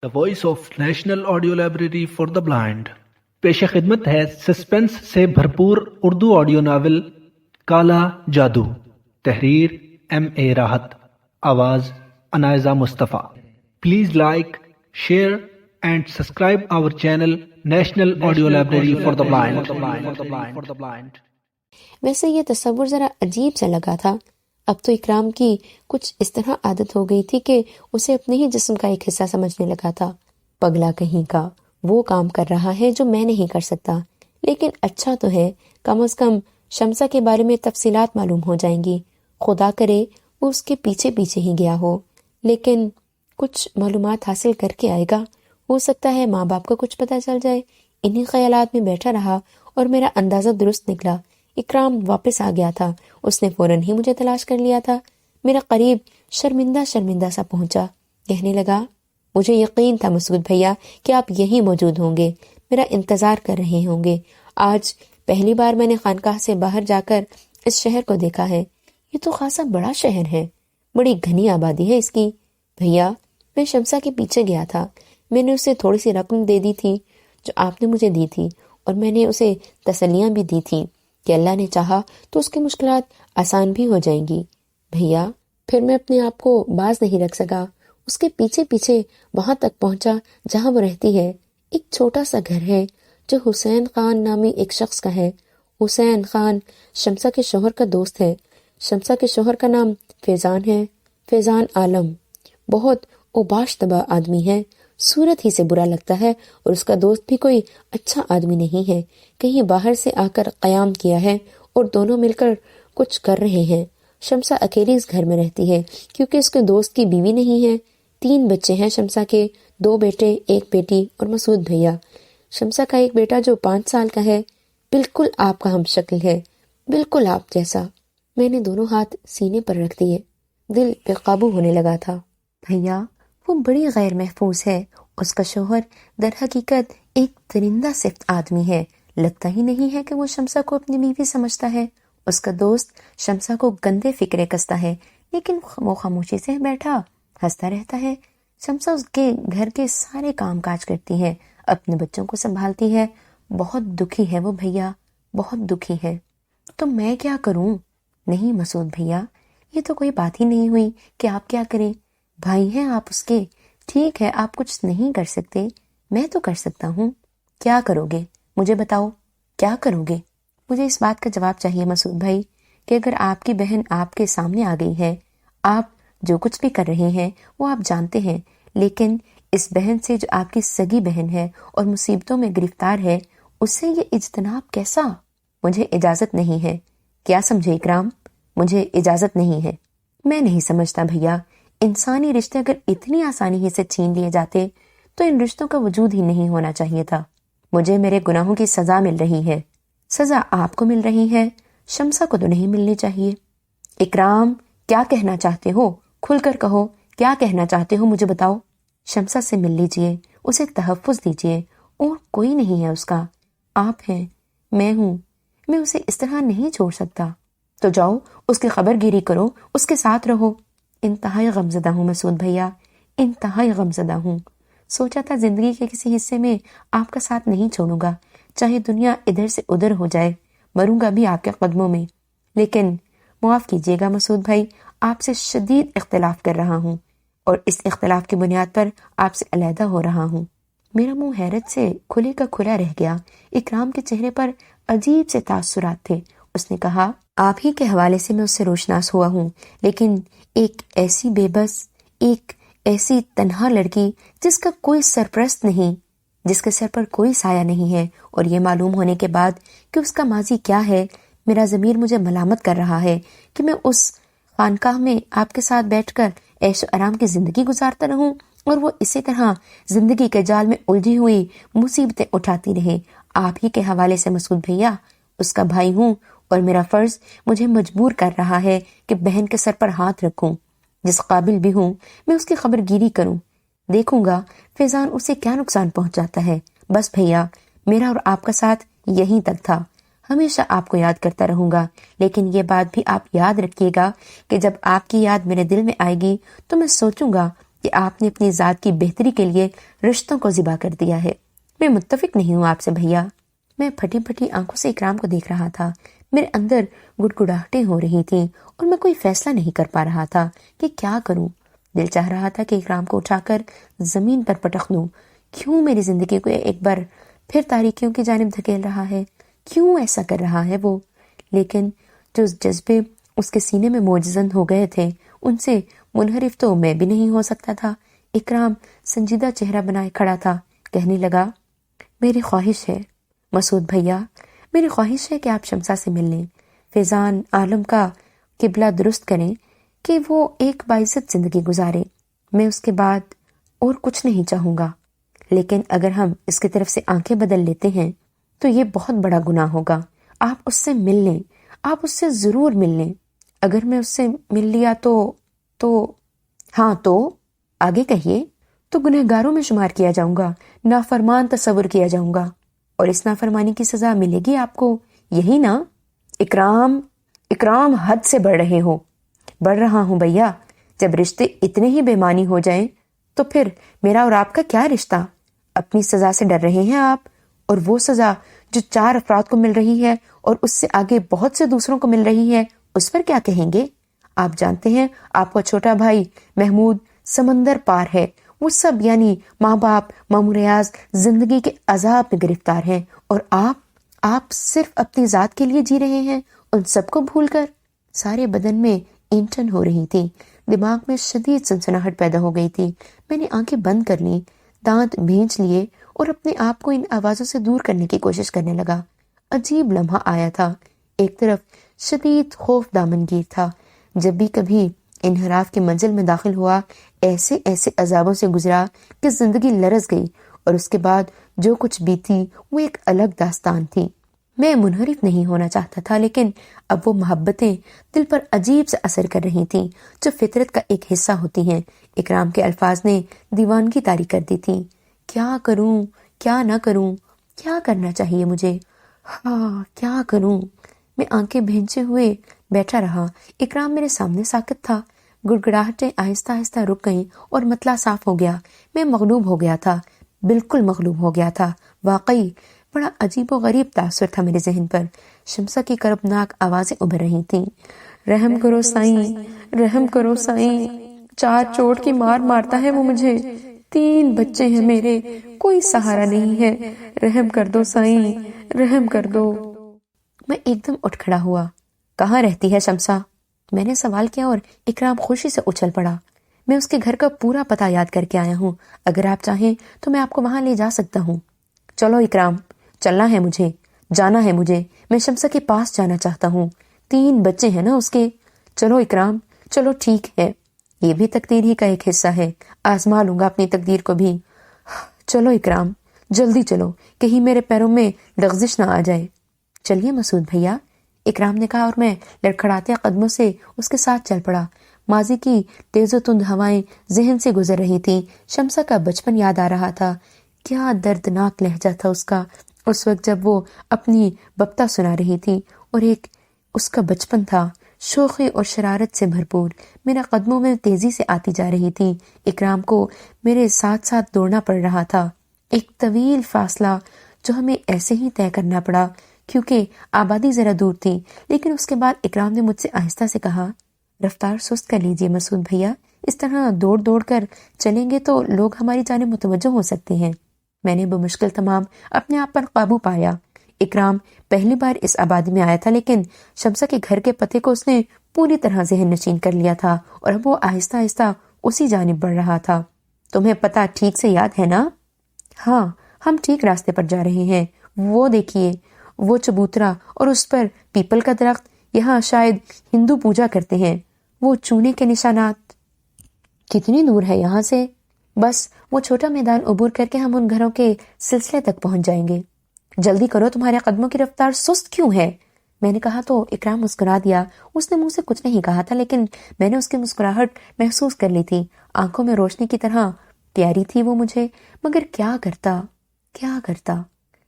The voice of National Audio Library for the Blind پیش خدمت ہے سسپنس سے بھرپور اردو آڈیو ناول کالا جادو، تحریر اے راحت، آواز Unaiza Mustafa. Please like, share and subscribe our channel national audio library for the blind. ویسے یہ تصور ذرا عجیب سا لگا تھا۔ اب تو اکرام کی کچھ اس طرح عادت ہو گئی تھی کہ اسے اپنے ہی جسم کا ایک حصہ سمجھنے لگا تھا۔ پگلا کہیں کا، وہ کام کر رہا ہے جو میں نہیں کر سکتا، لیکن اچھا تو ہے، کم از کم شمسا کے بارے میں تفصیلات معلوم ہو جائیں گی۔ خدا کرے وہ اس کے پیچھے پیچھے ہی گیا ہو، لیکن کچھ معلومات حاصل کر کے آئے گا۔ ہو سکتا ہے ماں باپ کو کچھ پتہ چل جائے۔ انہی خیالات میں بیٹھا رہا اور میرا اندازہ درست نکلا۔ اکرام واپس آ گیا تھا، اس نے فوراً ہی مجھے تلاش کر لیا تھا۔ میرا قریب شرمندہ سا پہنچا، کہنے لگا، مجھے یقین تھا مسعود بھیا کہ آپ یہیں موجود ہوں گے، میرا انتظار کر رہے ہوں گے۔ آج پہلی بار میں نے خانقاہ سے باہر جا کر اس شہر کو دیکھا ہے۔ یہ تو خاصا بڑا شہر ہے، بڑی گھنی آبادی ہے اس کی۔ بھیا، میں شمسا کے پیچھے گیا تھا، میں نے اسے تھوڑی سی رقم دے دی تھی جو آپ نے مجھے دی تھی، اور میں نے اسے تسلیاں بھی دی تھی کہ اللہ نے چاہا تو اس کی مشکلات آسان بھی ہو جائیں گی۔ بھیا، پھر میں اپنے آپ کو باز نہیں رکھ سکا، اس کے پیچھے پیچھے وہاں تک پہنچا جہاں وہ رہتی ہے۔ ایک چھوٹا سا گھر ہے جو حسین خان نامی ایک شخص کا ہے۔ حسین خان شمسا کے شوہر کا دوست ہے۔ شمسا کے شوہر کا نام فیضان ہے، فیضان عالم۔ بہت اوباش طبع آدمی ہے، صورت ہی سے برا لگتا ہے، اور اس کا دوست بھی کوئی اچھا آدمی نہیں ہے۔ کہیں باہر سے آ کر قیام کیا ہے اور دونوں مل کر کچھ کر رہے ہیں۔ شمسا اکیلی اس گھر میں رہتی ہے کیونکہ اس کے دوست کی بیوی نہیں ہے۔ 3 بچے ہیں شمسا کے، 2 بیٹے 1 بیٹی اور مسعود بھیا۔ شمسا کا ایک بیٹا جو 5 سال کا ہے، بالکل آپ کا ہم شکل ہے، بالکل آپ جیسا۔ میں نے دونوں ہاتھ سینے پر رکھ دیے، دل بے قابو ہونے لگا تھا۔ بھیا، وہ بڑی غیر محفوظ ہے۔ اس کا شوہر در حقیقت ایک درندہ صفت آدمی ہے، لگتا ہی نہیں ہے کہ وہ شمسا کو اپنی بیوی سمجھتا ہے۔ اس کا دوست شمسا کو گندے فکرے کستا ہے، لیکن وہ خاموشی سے بیٹھا ہنستا رہتا ہے۔ شمسا اس کے گھر کے سارے کام کاج کرتی ہے، اپنے بچوں کو سنبھالتی ہے۔ بہت دکھی ہے وہ بھیا، بہت دکھی ہے۔ تو میں کیا کروں؟ نہیں مسعود بھیا، یہ تو کوئی بات ہی نہیں ہوئی کہ آپ کیا کریں، بھائی ہیں آپ اس کے۔ ٹھیک ہے، آپ کچھ نہیں کر سکتے، میں تو کر سکتا ہوں۔ کیا کرو گے؟ مجھے بتاؤ، کیا کرو گے؟ مجھے اس بات کا جواب چاہیے مسعود بھائی کہ اگر آپ کی بہن آپ کے سامنے آ گئی ہے، آپ جو کچھ بھی کر رہے ہیں وہ آپ جانتے ہیں، لیکن اس بہن سے جو آپ کی سگی بہن ہے اور مصیبتوں میں گرفتار ہے، اس سے یہ اجتناب کیسا؟ مجھے اجازت نہیں ہے۔ کیا سمجھے اکرام؟ مجھے اجازت نہیں ہے۔ میں نہیں سمجھتا بھیا، انسانی رشتے اگر اتنی آسانی ہی سے چھین لیے جاتے تو ان رشتوں کا وجود ہی نہیں ہونا چاہیے تھا۔ مجھے میرے گناہوں کی سزا مل رہی ہے۔ سزا آپ کو مل رہی ہے، شمسا کو تو نہیں ملنی چاہیے۔ اکرام، کیا کہنا چاہتے ہو؟ کھل کر کہو، کیا کہنا چاہتے ہو مجھے بتاؤ۔ شمسا سے مل لیجئے، اسے تحفظ دیجئے، اور کوئی نہیں ہے اس کا، آپ ہیں، میں ہوں۔ میں اسے اس طرح نہیں چھوڑ سکتا۔ تو جاؤ اس کی خبر گیری کرو، اس کے ساتھ رہو۔ انتہائی غمزدہ ہوں مسعود بھیا، انتہائی غمزدہ ہوں۔ سوچا تھا زندگی کے کسی حصے میں آپ کا ساتھ نہیں چھوڑوں گا، چاہے دنیا ادھر سے ادھر ہو جائے، مروں گا بھی آپ کے قدموں میں۔ لیکن معاف کیجیے گا مسعود بھائی، آپ سے شدید اختلاف کر رہا ہوں، اور اس اختلاف کی بنیاد پر آپ سے علیحدہ ہو رہا ہوں۔ میرا منہ حیرت سے کھلے کا کھلا رہ گیا۔ اکرام کے چہرے پر عجیب سے تاثرات تھے۔ اس نے کہا، آپ ہی کے حوالے سے میں اس سے روشناس ہوا ہوں، لیکن ایک ایسی بے بس، ایک ایسی تنہا لڑکی جس کا کوئی سرپرست نہیں، جس کے سر پر کوئی سایہ نہیں ہے، اور یہ معلوم ہونے کے بعد کہ اس کا ماضی کیا ہے، میرا ضمیر مجھے ملامت کر رہا ہے کہ میں اس خانقاہ میں آپ کے ساتھ بیٹھ کر عیش و آرام کی زندگی گزارتا رہوں، اور وہ اسی طرح زندگی کے جال میں الجھی ہوئی مصیبتیں اٹھاتی رہے۔ آپ ہی کے حوالے سے مسعود بھیا، اس کا بھائی ہوں، اور میرا فرض مجھے مجبور کر رہا ہے کہ بہن کے سر پر ہاتھ رکھوں۔ جس قابل بھی ہوں میں اس کی خبر گیری کروں، دیکھوں گا فیضان اسے کیا نقصان پہنچاتا ہے۔ بس بھیا، میرا اور آپ کا ساتھ یہیں تک تھا، ہمیشہ آپ کو یاد کرتا رہوں گا، لیکن یہ بات بھی آپ یاد رکھیے گا کہ جب آپ کی یاد میرے دل میں آئے گی تو میں سوچوں گا کہ آپ نے اپنی ذات کی بہتری کے لیے رشتوں کو ذبح کر دیا ہے۔ میں متفق نہیں ہوں آپ سے بھیا۔ میں پھٹی پھٹی آنکھوں سے اکرام کو دیکھ رہا تھا۔ میرے اندر گڑگڑاہٹیں ہو رہی تھیں اور میں کوئی فیصلہ نہیں کر پا رہا تھا کہ کیا کروں۔ دل چاہ رہا تھا کہ اکرام کو اٹھا کر زمین پر پٹخ دوں۔ کیوں میری زندگی کو ایک بار پھر تاریکیوں کی جانب دھکیل رہا ہے؟ کیوں ایسا کر رہا ہے وہ؟ لیکن جو جذبے اس کے سینے میں موجزن ہو گئے تھے ان سے منحرف تو میں بھی نہیں ہو سکتا تھا۔ اکرام سنجیدہ چہرہ بنائے کھڑا تھا، کہنے لگا، میری خواہش ہے مسعود بھیا، میری خواہش ہے کہ آپ شمسا سے مل لیں، فیضان عالم کا قبلہ درست کریں کہ وہ ایک باعزت زندگی گزارے۔ میں اس کے بعد اور کچھ نہیں چاہوں گا، لیکن اگر ہم اس کی طرف سے آنکھیں بدل لیتے ہیں تو یہ بہت بڑا گناہ ہوگا۔ آپ اس سے مل لیں، آپ اس سے ضرور مل لیں۔ اگر میں اس سے مل لیا تو ہاں تو آگے کہیے۔ تو گنہگاروں میں شمار کیا جاؤں گا، نافرمان تصور کیا جاؤں گا، اور اس نافرمانی کی سزا ملے گی آپ کو، یہی نا؟ اکرام حد سے بڑھ رہے ہو۔ بڑھ رہا ہوں بھیا، جب رشتے اتنے ہی بے معنی ہو جائیں تو پھر میرا اور آپ کا کیا رشتہ؟ اپنی سزا سے ڈر رہے ہیں آپ، اور وہ سزا جو 4 افراد کو مل رہی ہے اور اس سے آگے بہت سے دوسروں کو مل رہی ہے، اس پر کیا کہیں گے؟ آپ جانتے ہیں آپ کا چھوٹا بھائی محمود سمندر پار ہے، وہ سب یعنی ماں باپ، ماموں ریاض زندگی کے عذاب میں گرفتار ہیں، اور آپ صرف اپنی ذات کے لیے جی رہے ہیں، ان سب کو بھول کر۔ سارے بدن میں اینٹھن ہو رہی تھی، دماغ میں شدید سنسناہٹ پیدا ہو گئی تھی۔ میں نے آنکھیں بند کر لیں، دانت بھینچ لیے اور اپنے آپ کو ان آوازوں سے دور کرنے کی کوشش کرنے لگا۔ عجیب لمحہ آیا تھا۔ ایک طرف شدید خوف دامنگیر تھا، جب بھی کبھی انحراف کی منزل میں داخل ہوا ایسے عذابوں سے گزرا کہ زندگی لرز گئی، اور اس کے بعد جو کچھ بھی تھی وہ ایک الگ داستان تھی۔ میں منحرف نہیں ہونا چاہتا تھا، لیکن اب وہ محبتیں دل پر عجیب سے اثر کر رہی تھیں جو فطرت کا ایک حصہ ہوتی ہیں۔ اکرام کے الفاظ نے دیوانگی طاری کر دی تھی۔ کیا کروں، کیا نہ کروں، کیا کرنا چاہیے مجھے؟ ہاں، کیا کروں؟ میں آنکھیں بھینچے ہوئے بیٹھا رہا۔ اکرام میرے سامنے ساکت تھا۔ گڑگڑاہٹیں آہستہ آہستہ رک گئیں اور مطلع صاف ہو گیا۔ میں مغلوب ہو گیا تھا، بالکل مغلوب ہو گیا تھا۔ واقعی بڑا عجیب و غریب تاثر تھا میرے ذہن پر۔ شمسا کی کربناک آوازیں ابھر رہی تھیں، رحم کرو سائیں، رحم کرو سائیں، 4 چوٹ کی مار مارتا ہے وہ مجھے، 3 بچے ہیں میرے، کوئی سہارا نہیں ہے، رحم کر دو سائیں، رحم کر دو۔ میں ایک دم اٹھ کھڑا ہوا۔ کہاں رہتی ہے شمسا؟ میں نے سوال کیا اور اکرام خوشی سے اچھل پڑا۔ میں اس کے گھر کا پورا پتہ یاد کر کے آیا ہوں، اگر آپ چاہیں تو میں آپ کو وہاں لے جا سکتا ہوں۔ چلو اکرام، چلنا ہے مجھے، جانا ہے مجھے، میں شمسا کے پاس جانا چاہتا ہوں، 3 بچے ہیں نا اس کے۔ چلو اکرام، چلو ٹھیک ہے، یہ بھی تقدیر ہی کا ایک حصہ ہے، آزما لوں گا اپنی تقدیر کو بھی۔ چلو اکرام، جلدی چلو، کہیں میرے پیروں میں لغزش نہ آ جائے۔ چلیے مسعود بھیا، اکرام نے کہا، اور میں لڑکھڑاتے قدموں سے اس کے ساتھ چل پڑا۔ ماضی کی تیز و تند ہوائیں ذہن سے گزر رہی تھیں۔ شمسا کا بچپن یاد آ رہا تھا۔ کیا دردناک لہجہ تھا اس کا، اس وقت جب وہ اپنی بپتا سنا رہی تھی، اور ایک اس کا بچپن تھا، شوخی اور شرارت سے بھرپور۔ میرا قدموں میں تیزی سے آتی جا رہی تھی۔ اکرام کو میرے ساتھ ساتھ دوڑنا پڑ رہا تھا، ایک طویل فاصلہ جو ہمیں ایسے ہی طے کرنا پڑا کیونکہ آبادی ذرا دور تھی۔ لیکن اس کے بعد اکرام نے مجھ سے آہستہ سے کہا، رفتار سست کر لیجئے مسعود بھیا، اس طرح دوڑ دوڑ کر چلیں گے تو لوگ ہماری جانب متوجہ ہو سکتے ہیں۔ میں نے بمشکل تمام اپنے آپ پر قابو پایا۔ اکرام پہلی بار اس آبادی میں آیا تھا، لیکن شمسا کے گھر کے پتے کو اس نے پوری طرح ذہن نشین کر لیا تھا، اور اب وہ آہستہ آہستہ اسی جانب بڑھ رہا تھا۔ تمہیں پتہ ٹھیک سے یاد ہے نا؟ ہاں، ہم ٹھیک راستے پر جا رہے ہیں۔ وہ دیکھیے، وہ چبوترا اور اس پر پیپل کا درخت، یہاں شاید ہندو پوجا کرتے ہیں۔ وہ چونے کے نشانات کتنی دور ہے یہاں سے؟ بس وہ چھوٹا میدان عبور کر کے ہم ان گھروں کے سلسلے تک پہنچ جائیں گے۔ جلدی کرو، تمہارے قدموں کی رفتار سست کیوں ہے؟ میں نے کہا تو اکرام مسکرا دیا۔ اس نے منہ سے کچھ نہیں کہا تھا، لیکن میں نے اس کی مسکراہٹ محسوس کر لی تھی۔ آنکھوں میں روشنی کی طرح پیاری تھی وہ مجھے، مگر کیا کرتا؟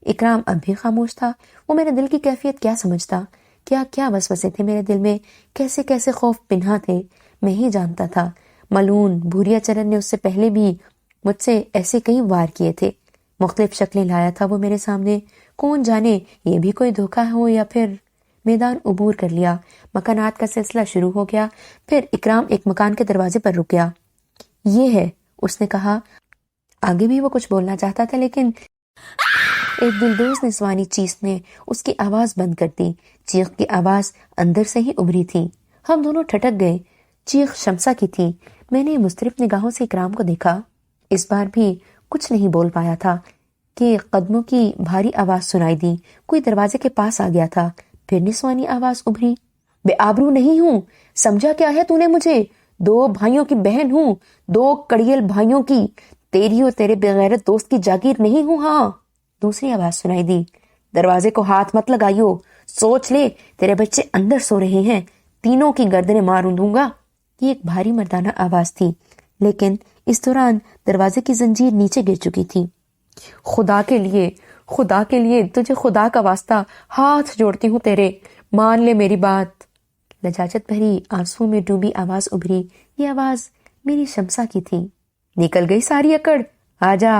اکرام اب بھی خاموش تھا۔ وہ میرے دل کی کیفیت کیا سمجھتا؟ کیا وسوسے تھے میرے دل میں، کیسے خوف پنہا تھے، میں ہی جانتا تھا۔ ملعون بھوریا چرن نے اس سے پہلے بھی مجھ سے ایسے کئی وار کیے تھے، مختلف شکلیں لایا تھا وہ میرے سامنے، کون جانے یہ بھی کوئی دھوکہ ہو یا پھر۔ میدان عبور کر لیا، مکانات کا سلسلہ شروع ہو گیا، پھر اکرام ایک مکان کے دروازے پر رک گیا۔ یہ ہے، اس نے کہا۔ آگے بھی وہ کچھ بولنا چاہتا تھا لیکن ایک دلدوز نسوانی چیخ نے اس کی آواز بند کر دی۔ چیخ کی آواز اندر سے ہی ابھری تھی۔ ہم دونوں ٹھٹک گئے۔ چیخ شمسا کی تھی۔ میں نے مضطرب نگاہوں سے اکرام کو دیکھا، اس بار بھی کچھ نہیں بول پایا تھا کہ قدموں کی بھاری آواز سنائی دی، کوئی دروازے کے پاس آ گیا تھا، پھر نسوانی آواز ابھری، بے آبرو نہیں ہوں، سمجھا کیا ہے تو نے مجھے؟ 2 بھائیوں کی بہن ہوں، 2 کڑیل بھائیوں کی، تیری اور تیرے بغیرت دوست کی جاگیر نہیں ہوں۔ ہاں، دوسری آواز سنائی دی، دروازے کو ہاتھ مت لگائیو، سوچ لے تیرے بچے اندر سو رہے ہیں، تینوں کی گردنیں ماروں دوں گا۔ یہ ایک بھاری مردانہ آواز تھی، لیکن اس دوران دروازے کی زنجیر نیچے گر چکی تھی۔ خدا کے لیے تجھے خدا کا واسطہ ہاتھ جوڑتی ہوں تیرے، مان لے میری بات۔ لجاجت بھری آنسو میں ڈوبی آواز ابھری، یہ آواز میری شمسا کی تھی۔ نکل گئی ساری اکڑ، آجا،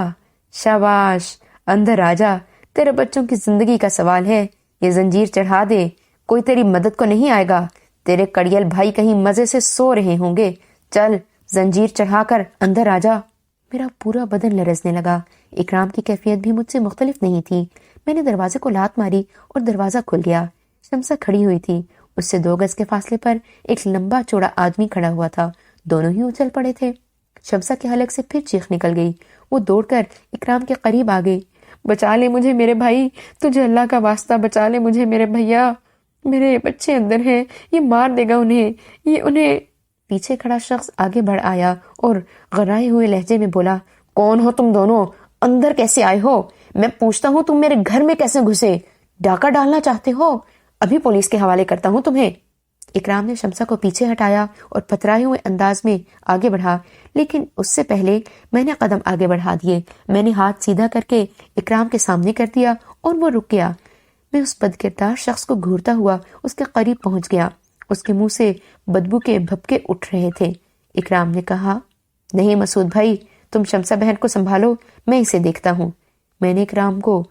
شاباش، اندر آجا، تیرے بچوں کی زندگی کا سوال ہے، یہ زنجیر چڑھا دے، کوئی تیری مدد کو نہیں آئے گا، تیرے کڑیل بھائی کہیں مزے سے سو رہے ہوں گے، چل زنجیر چڑھا کر اندر آجا۔ میرا پورا بدن لرزنے لگا۔ اکرام کی کیفیت بھی مجھ سے مختلف نہیں تھی۔ میں نے دروازے کو لات ماری اور دروازہ کھل گیا۔ شمسا کھڑی ہوئی تھی، اس سے 2 گز کے فاصلے پر ایک لمبا چوڑا آدمی کھڑا ہوا تھا، دونوں ہی اچھل پڑے تھے۔ شمسا کے حلق سے پھر چیخ نکل گئی، وہ دوڑ کر اکرام کے قریب آ گئی۔ بچا لے مجھے میرے بھائی، تجھے اللہ کا واسطہ بچا لے مجھے میرے بھیا، میرے بچے اندر ہیں، یہ مار دے گا انہیں۔ پیچھے کھڑا شخص آگے بڑھ آیا اور غرائے ہوئے لہجے میں بولا، کون ہو تم دونوں؟ اندر کیسے آئے ہو؟ میں پوچھتا ہوں تم میرے گھر میں کیسے گھسے؟ ڈاکہ ڈالنا چاہتے ہو؟ ابھی پولیس کے حوالے کرتا ہوں تمہیں۔ اکرام نے شمسا کو پیچھے ہٹایا اور پترائے ہوئے انداز میں آگے بڑھا، لیکن اس سے پہلے میں نے قدم آگے بڑھا دیے۔ میں نے ہاتھ سیدھا کر کے اکرام کے سامنے کر دیا اور وہ رک گیا۔ میں اس بدکردار شخص کو گھورتا ہوا اس کے قریب پہنچ گیا۔ اس کے منہ سے بدبو کے بھپکے اٹھ رہے تھے۔ اکرام نے کہا، نہیں مسعود بھائی، تم شمسا بہن کو سنبھالو، میں اسے دیکھتا ہوں۔ میں نے اکرام کو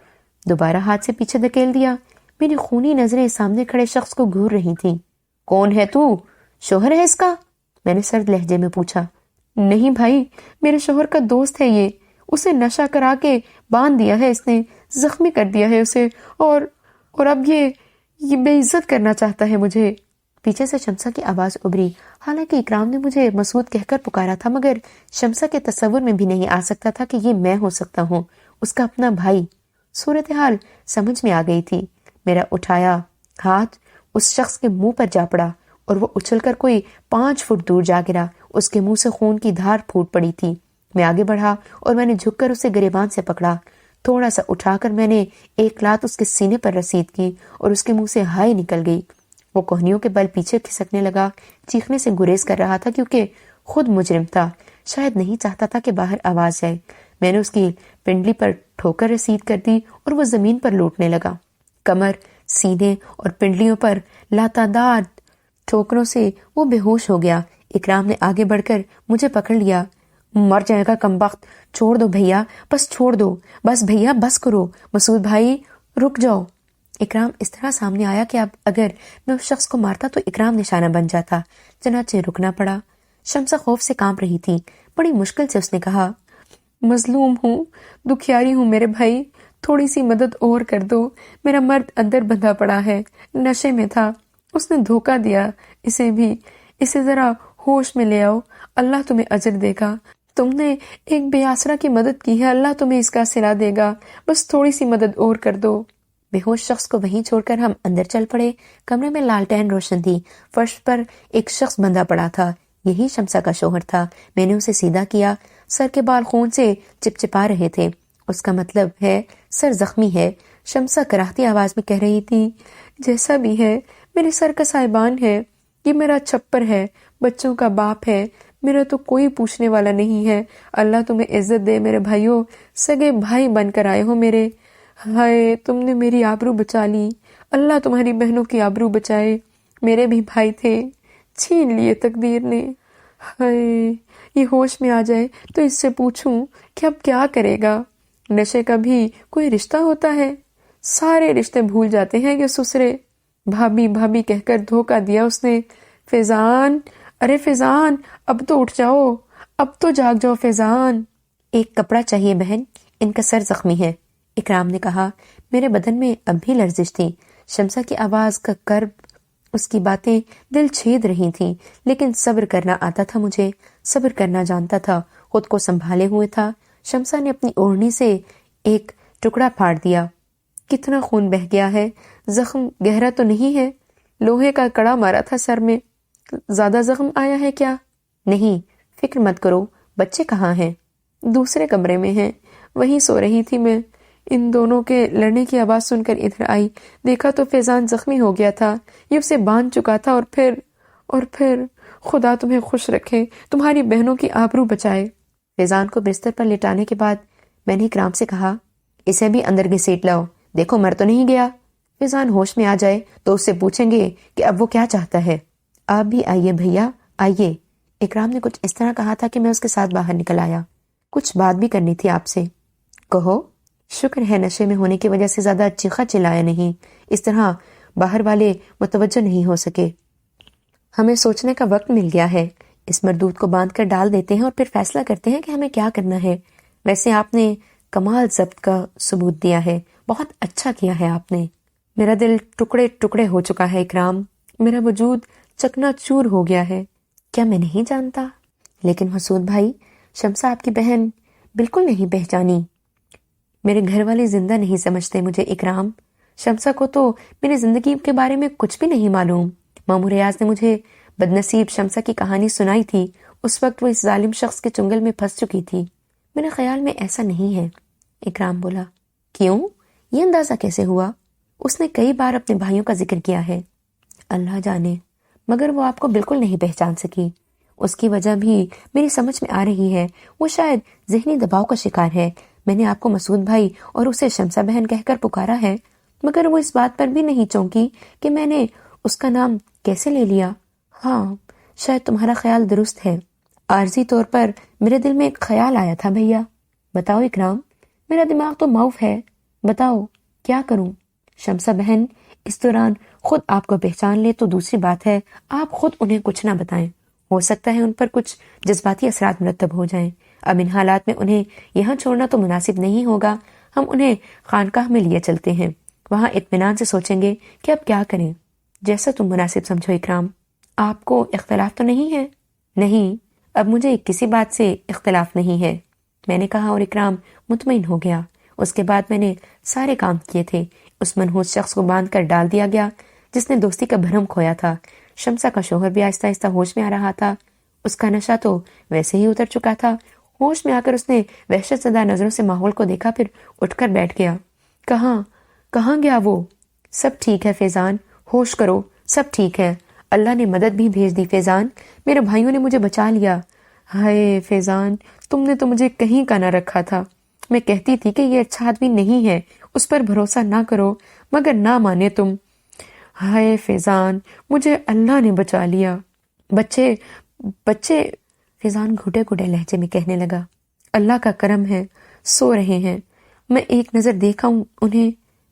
دوبارہ ہاتھ سے پیچھے دھکیل دیا۔ میری خونی نظریں سامنے کھڑے شخص کو گھور رہی تھیں۔ کون ہے تو؟ شوہر ہے اس کا؟ میں نے سرد لہجے میں پوچھا۔ نہیں بھائی، میرے شوہر کا دوست ہے یہ، اسے نشہ کرا کے باندھ دیا ہے، اس نے زخمی کر دیا ہے اسے، اور اب یہ بے عزت کرنا چاہتا ہے مجھے۔ پیچھے سے شمسا کی آواز ابھری۔ حالانکہ اکرام نے مجھے مسعود کہہ کر پکارا تھا، مگر شمسا کے تصور میں بھی نہیں آ سکتا تھا کہ یہ میں ہو سکتا ہوں، اس کا اپنا بھائی۔ صورتحال سمجھ میں آ گئی تھی۔ میرا اٹھایا ہاتھ اس شخص کے منہ پر جا پڑا اور وہ اچھل کر کوئی 5 فٹ دور جا گرا۔ اس کے منہ سے خون کی دھار پھوٹ پڑی تھی۔ میں آگے بڑھا اور میں نے جھک کر اسے گریبان سے پکڑا۔ تھوڑا سا اٹھا کر میں نے ایک لات اس کے سینے پر رسید کی اور اس کے منہ سے ہائے نکل گئی۔ وہ کوہنیوں کے بل پیچھے کھسکنے لگا، چیخنے سے گریز کر رہا تھا کیونکہ خود مجرم تھا، شاید نہیں چاہتا تھا کہ باہر آواز جائے۔ میں نے اس کی پنڈلی پر ٹھوکر رسید کر دی اور وہ زمین پر لوٹنے لگا۔ کمر، سینے اور پنڈلیوں پر لاتعداد ٹھوکروں سے وہ بے ہوش ہو گیا۔ اکرام نے آگے بڑھ کر مجھے پکڑ لیا۔ مر جائے گا کمبخت، چھوڑ دو بھیا، بس چھوڑ دو، بس بھیا بس کرو، مسعود بھائی رک جاؤ۔ اکرام اس طرح سامنے آیا کہ اب اگر میں اس شخص کو مارتا تو اکرام نشانہ بن جاتا، چنانچہ رکنا پڑا۔ شمسا خوف سے کانپ رہی تھی۔ بڑی مشکل سے اس نے کہا، مظلوم ہوں، دکھیاری ہوں میرے بھائی، تھوڑی سی مدد اور کر دو، میرا مرد اندر بندھا پڑا ہے، نشے میں تھا، اس نے دھوکہ دیا اسے بھی، اسے ذرا ہوش میں لے آؤ، اللہ تمہیں اجر دے گا، تم نے ایک بے آسرا کی مدد کی ہے، اللہ تمہیں اس کا صلہ دے گا، بس تھوڑی سی مدد اور کر دو۔ بے ہوش شخص کو وہیں چھوڑ کر ہم اندر چل پڑے۔ کمرے میں لالٹین روشن تھی، فرش پر ایک شخص بندھا پڑا تھا، یہی شمسا کا شوہر تھا۔ میں نے اسے سیدھا کیا، سر کے بال خون سے چپچپا رہے تھے، اس کا مطلب ہے سر زخمی ہے۔ شمسا کراہتی آواز میں کہہ رہی تھی، جیسا بھی ہے میرے سر کا سائبان ہے، یہ میرا چھپر ہے، بچوں کا باپ ہے، میرا تو کوئی پوچھنے والا نہیں ہے، اللہ تمہیں عزت دے میرے بھائیوں، سگے بھائی بن کر آئے ہو میرے، ہائے تم نے میری آبرو بچا لی، اللہ تمہاری بہنوں کی آبرو بچائے، میرے بھی بھائی تھے، چھین لیے تقدیر نے، ہائے یہ ہوش میں آ جائے تو اس سے پوچھوں کہ اب کیا کرے گا۔ نشے کا بھی کوئی رشتہ ہوتا ہے؟ سارے رشتے بھول جاتے ہیں یہ سسرے۔ بھابھی بھابھی کہہ کر دھوکہ دیا اس نے۔ فیضان، ارے فیضان، اب تو اٹھ جاؤ، اب تو جاگ جاؤ فیضان۔ ایک کپڑا چاہیے بہن، ان کا سر زخمی ہے، اکرام نے کہا۔ میرے بدن میں اب بھی لرزش تھی۔ شمسہ کی آواز کا کرب، اس کی باتیں دل چھید رہی تھیں، لیکن صبر کرنا آتا تھا مجھے، صبر کرنا جانتا تھا، خود کو سنبھالے ہوئے تھا۔ شمسہ نے اپنی اوڑھنی سے ایک ٹکڑا پھاڑ دیا۔ کتنا خون بہہ گیا ہے، زخم گہرا تو نہیں ہے؟ لوہے کا کڑا مارا تھا سر میں، زیادہ زخم آیا ہے کیا؟ نہیں، فکر مت کرو، بچے کہاں ہیں؟ دوسرے کمرے میں ہیں، وہیں سو رہی تھی میں۔ ان دونوں کے لڑنے کی آواز سن کر ادھر آئی، دیکھا تو فیضان زخمی ہو گیا تھا، یہ اسے باندھ چکا تھا، اور پھر خدا تمہیں خوش رکھے، تمہاری بہنوں کی آبرو بچائے۔ فیضان کو بستر پر لٹانے کے بعد میں نے اکرام سے کہا، اسے بھی اندر گھسیٹ لاؤ، دیکھو مر تو نہیں گیا۔ فیضان ہوش میں آ جائے تو اس سے پوچھیں گے کہ اب وہ کیا چاہتا ہے۔ آپ بھی آئیے بھیا، آئیے۔ اکرام نے کچھ اس طرح کہا تھا کہ میں اس کے ساتھ باہر نکل آیا۔ کچھ بات بھی کرنی تھی آپ سے۔ کہو۔ شکر ہے نشے میں ہونے کی وجہ سے زیادہ چیخا چلایا نہیں، اس طرح باہر والے متوجہ نہیں ہو سکے۔ ہمیں سوچنے کا وقت مل گیا ہے، اس مردود کو باندھ کر ڈال دیتے ہیں اور پھر فیصلہ کرتے ہیں کہ ہمیں کیا کرنا ہے۔ ویسے آپ نے کمال ضبط کا ثبوت دیا ہے، بہت اچھا کیا ہے آپ نے۔ میرا دل ٹکڑے ٹکڑے ہو چکا ہے اکرام، میرا وجود چکنا چور ہو گیا ہے۔ کیا میں نہیں جانتا؟ لیکن مسعود بھائی، شمسہ آپ کی بہن بالکل نہیں پہچانی۔ میرے گھر والے زندہ نہیں سمجھتے مجھے اکرام۔ شمسہ کو تو میری زندگی کے بارے میں کچھ بھی نہیں معلوم۔ ماموں ریاض نے مجھے بدنصیب شمسہ کی کہانی سنائی تھی، اس وقت وہ اس ظالم شخص کے چنگل میں پھنس چکی تھی۔ میرے خیال میں ایسا نہیں ہے۔ اکرام بولا، کیوں؟ یہ اندازہ کیسے ہوا؟ اس نے کئی بار اپنے بھائیوں کا ذکر کیا ہے۔ اللہ جانے، مگر وہ آپ کو بالکل نہیں پہچان سکی۔ اس کی وجہ بھی میری سمجھ میں آ رہی ہے، وہ شاید ذہنی دباؤ کا شکار ہے۔ میں نے آپ کو مسعود بھائی اور اسے شمسہ بہن کہہ کر پکارا ہے، مگر وہ اس بات پر بھی نہیں چونکی کہ میں نے اس کا نام کیسے لے لیا۔ ہاں، شاید تمہارا خیال درست ہے۔ عارضی طور پر میرے دل میں ایک خیال آیا تھا بھیا۔ بتاؤ اکرام، میرا دماغ تو معاف ہے، بتاؤ کیا کروں؟ شمسہ بہن اس دوران خود آپ کو پہچان لے تو دوسری بات ہے، آپ خود انہیں کچھ نہ بتائیں، ہو سکتا ہے ان پر کچھ جذباتی اثرات مرتب ہو جائیں۔ اب ان حالات میں انہیں یہاں چھوڑنا تو مناسب نہیں ہوگا، ہم انہیں خانقاہ میں لیے چلتے ہیں، وہاں اطمینان سے سوچیں گے کہ اب کیا کریں۔ جیسا تم مناسب سمجھو اکرام۔ آپ کو اختلاف تو نہیں ہے؟ نہیں، اب مجھے کسی بات سے اختلاف نہیں ہے، میں نے کہا، اور اکرام مطمئن ہو گیا۔ اس کے بعد میں نے سارے کام کیے تھے۔ اس منحوس شخص کو باندھ کر ڈال دیا گیا جس نے دوستی کا بھرم کھویا تھا۔ شمسہ کا شوہر بھی آہستہ آہستہ ہوش میں آ رہا تھا، اس کا نشہ تو ویسے ہی اتر چکا تھا۔ ہوش میں آ کر اس نے وحشت زدہ نظروں سے ماحول کو دیکھا، پھر اٹھ کر بیٹھ گیا۔ کہاں گیا وہ؟ سب ٹھیک ہے فیضان، ہوش کرو، سب ٹھیک ہے، اللہ نے مدد بھی بھیج دی فیضان، میرے بھائیوں نے مجھے بچا لیا۔ ہائے فیضان، تم نے تو مجھے کہیں کا نہ رکھا تھا۔ میں کہتی تھی کہ یہ اچھا آدمی نہیں ہے، اس پر بھروسہ نہ کرو، مگر نہ مانے تم۔ ہائے فیضان، مجھے اللہ نے بچا لیا۔ بچے فیضان گھٹے گھٹے لہجے میں کہنے لگا، اللہ کا کرم ہے، سو رہے ہیں، میں ایک نظر دیکھا ہوں انہیں۔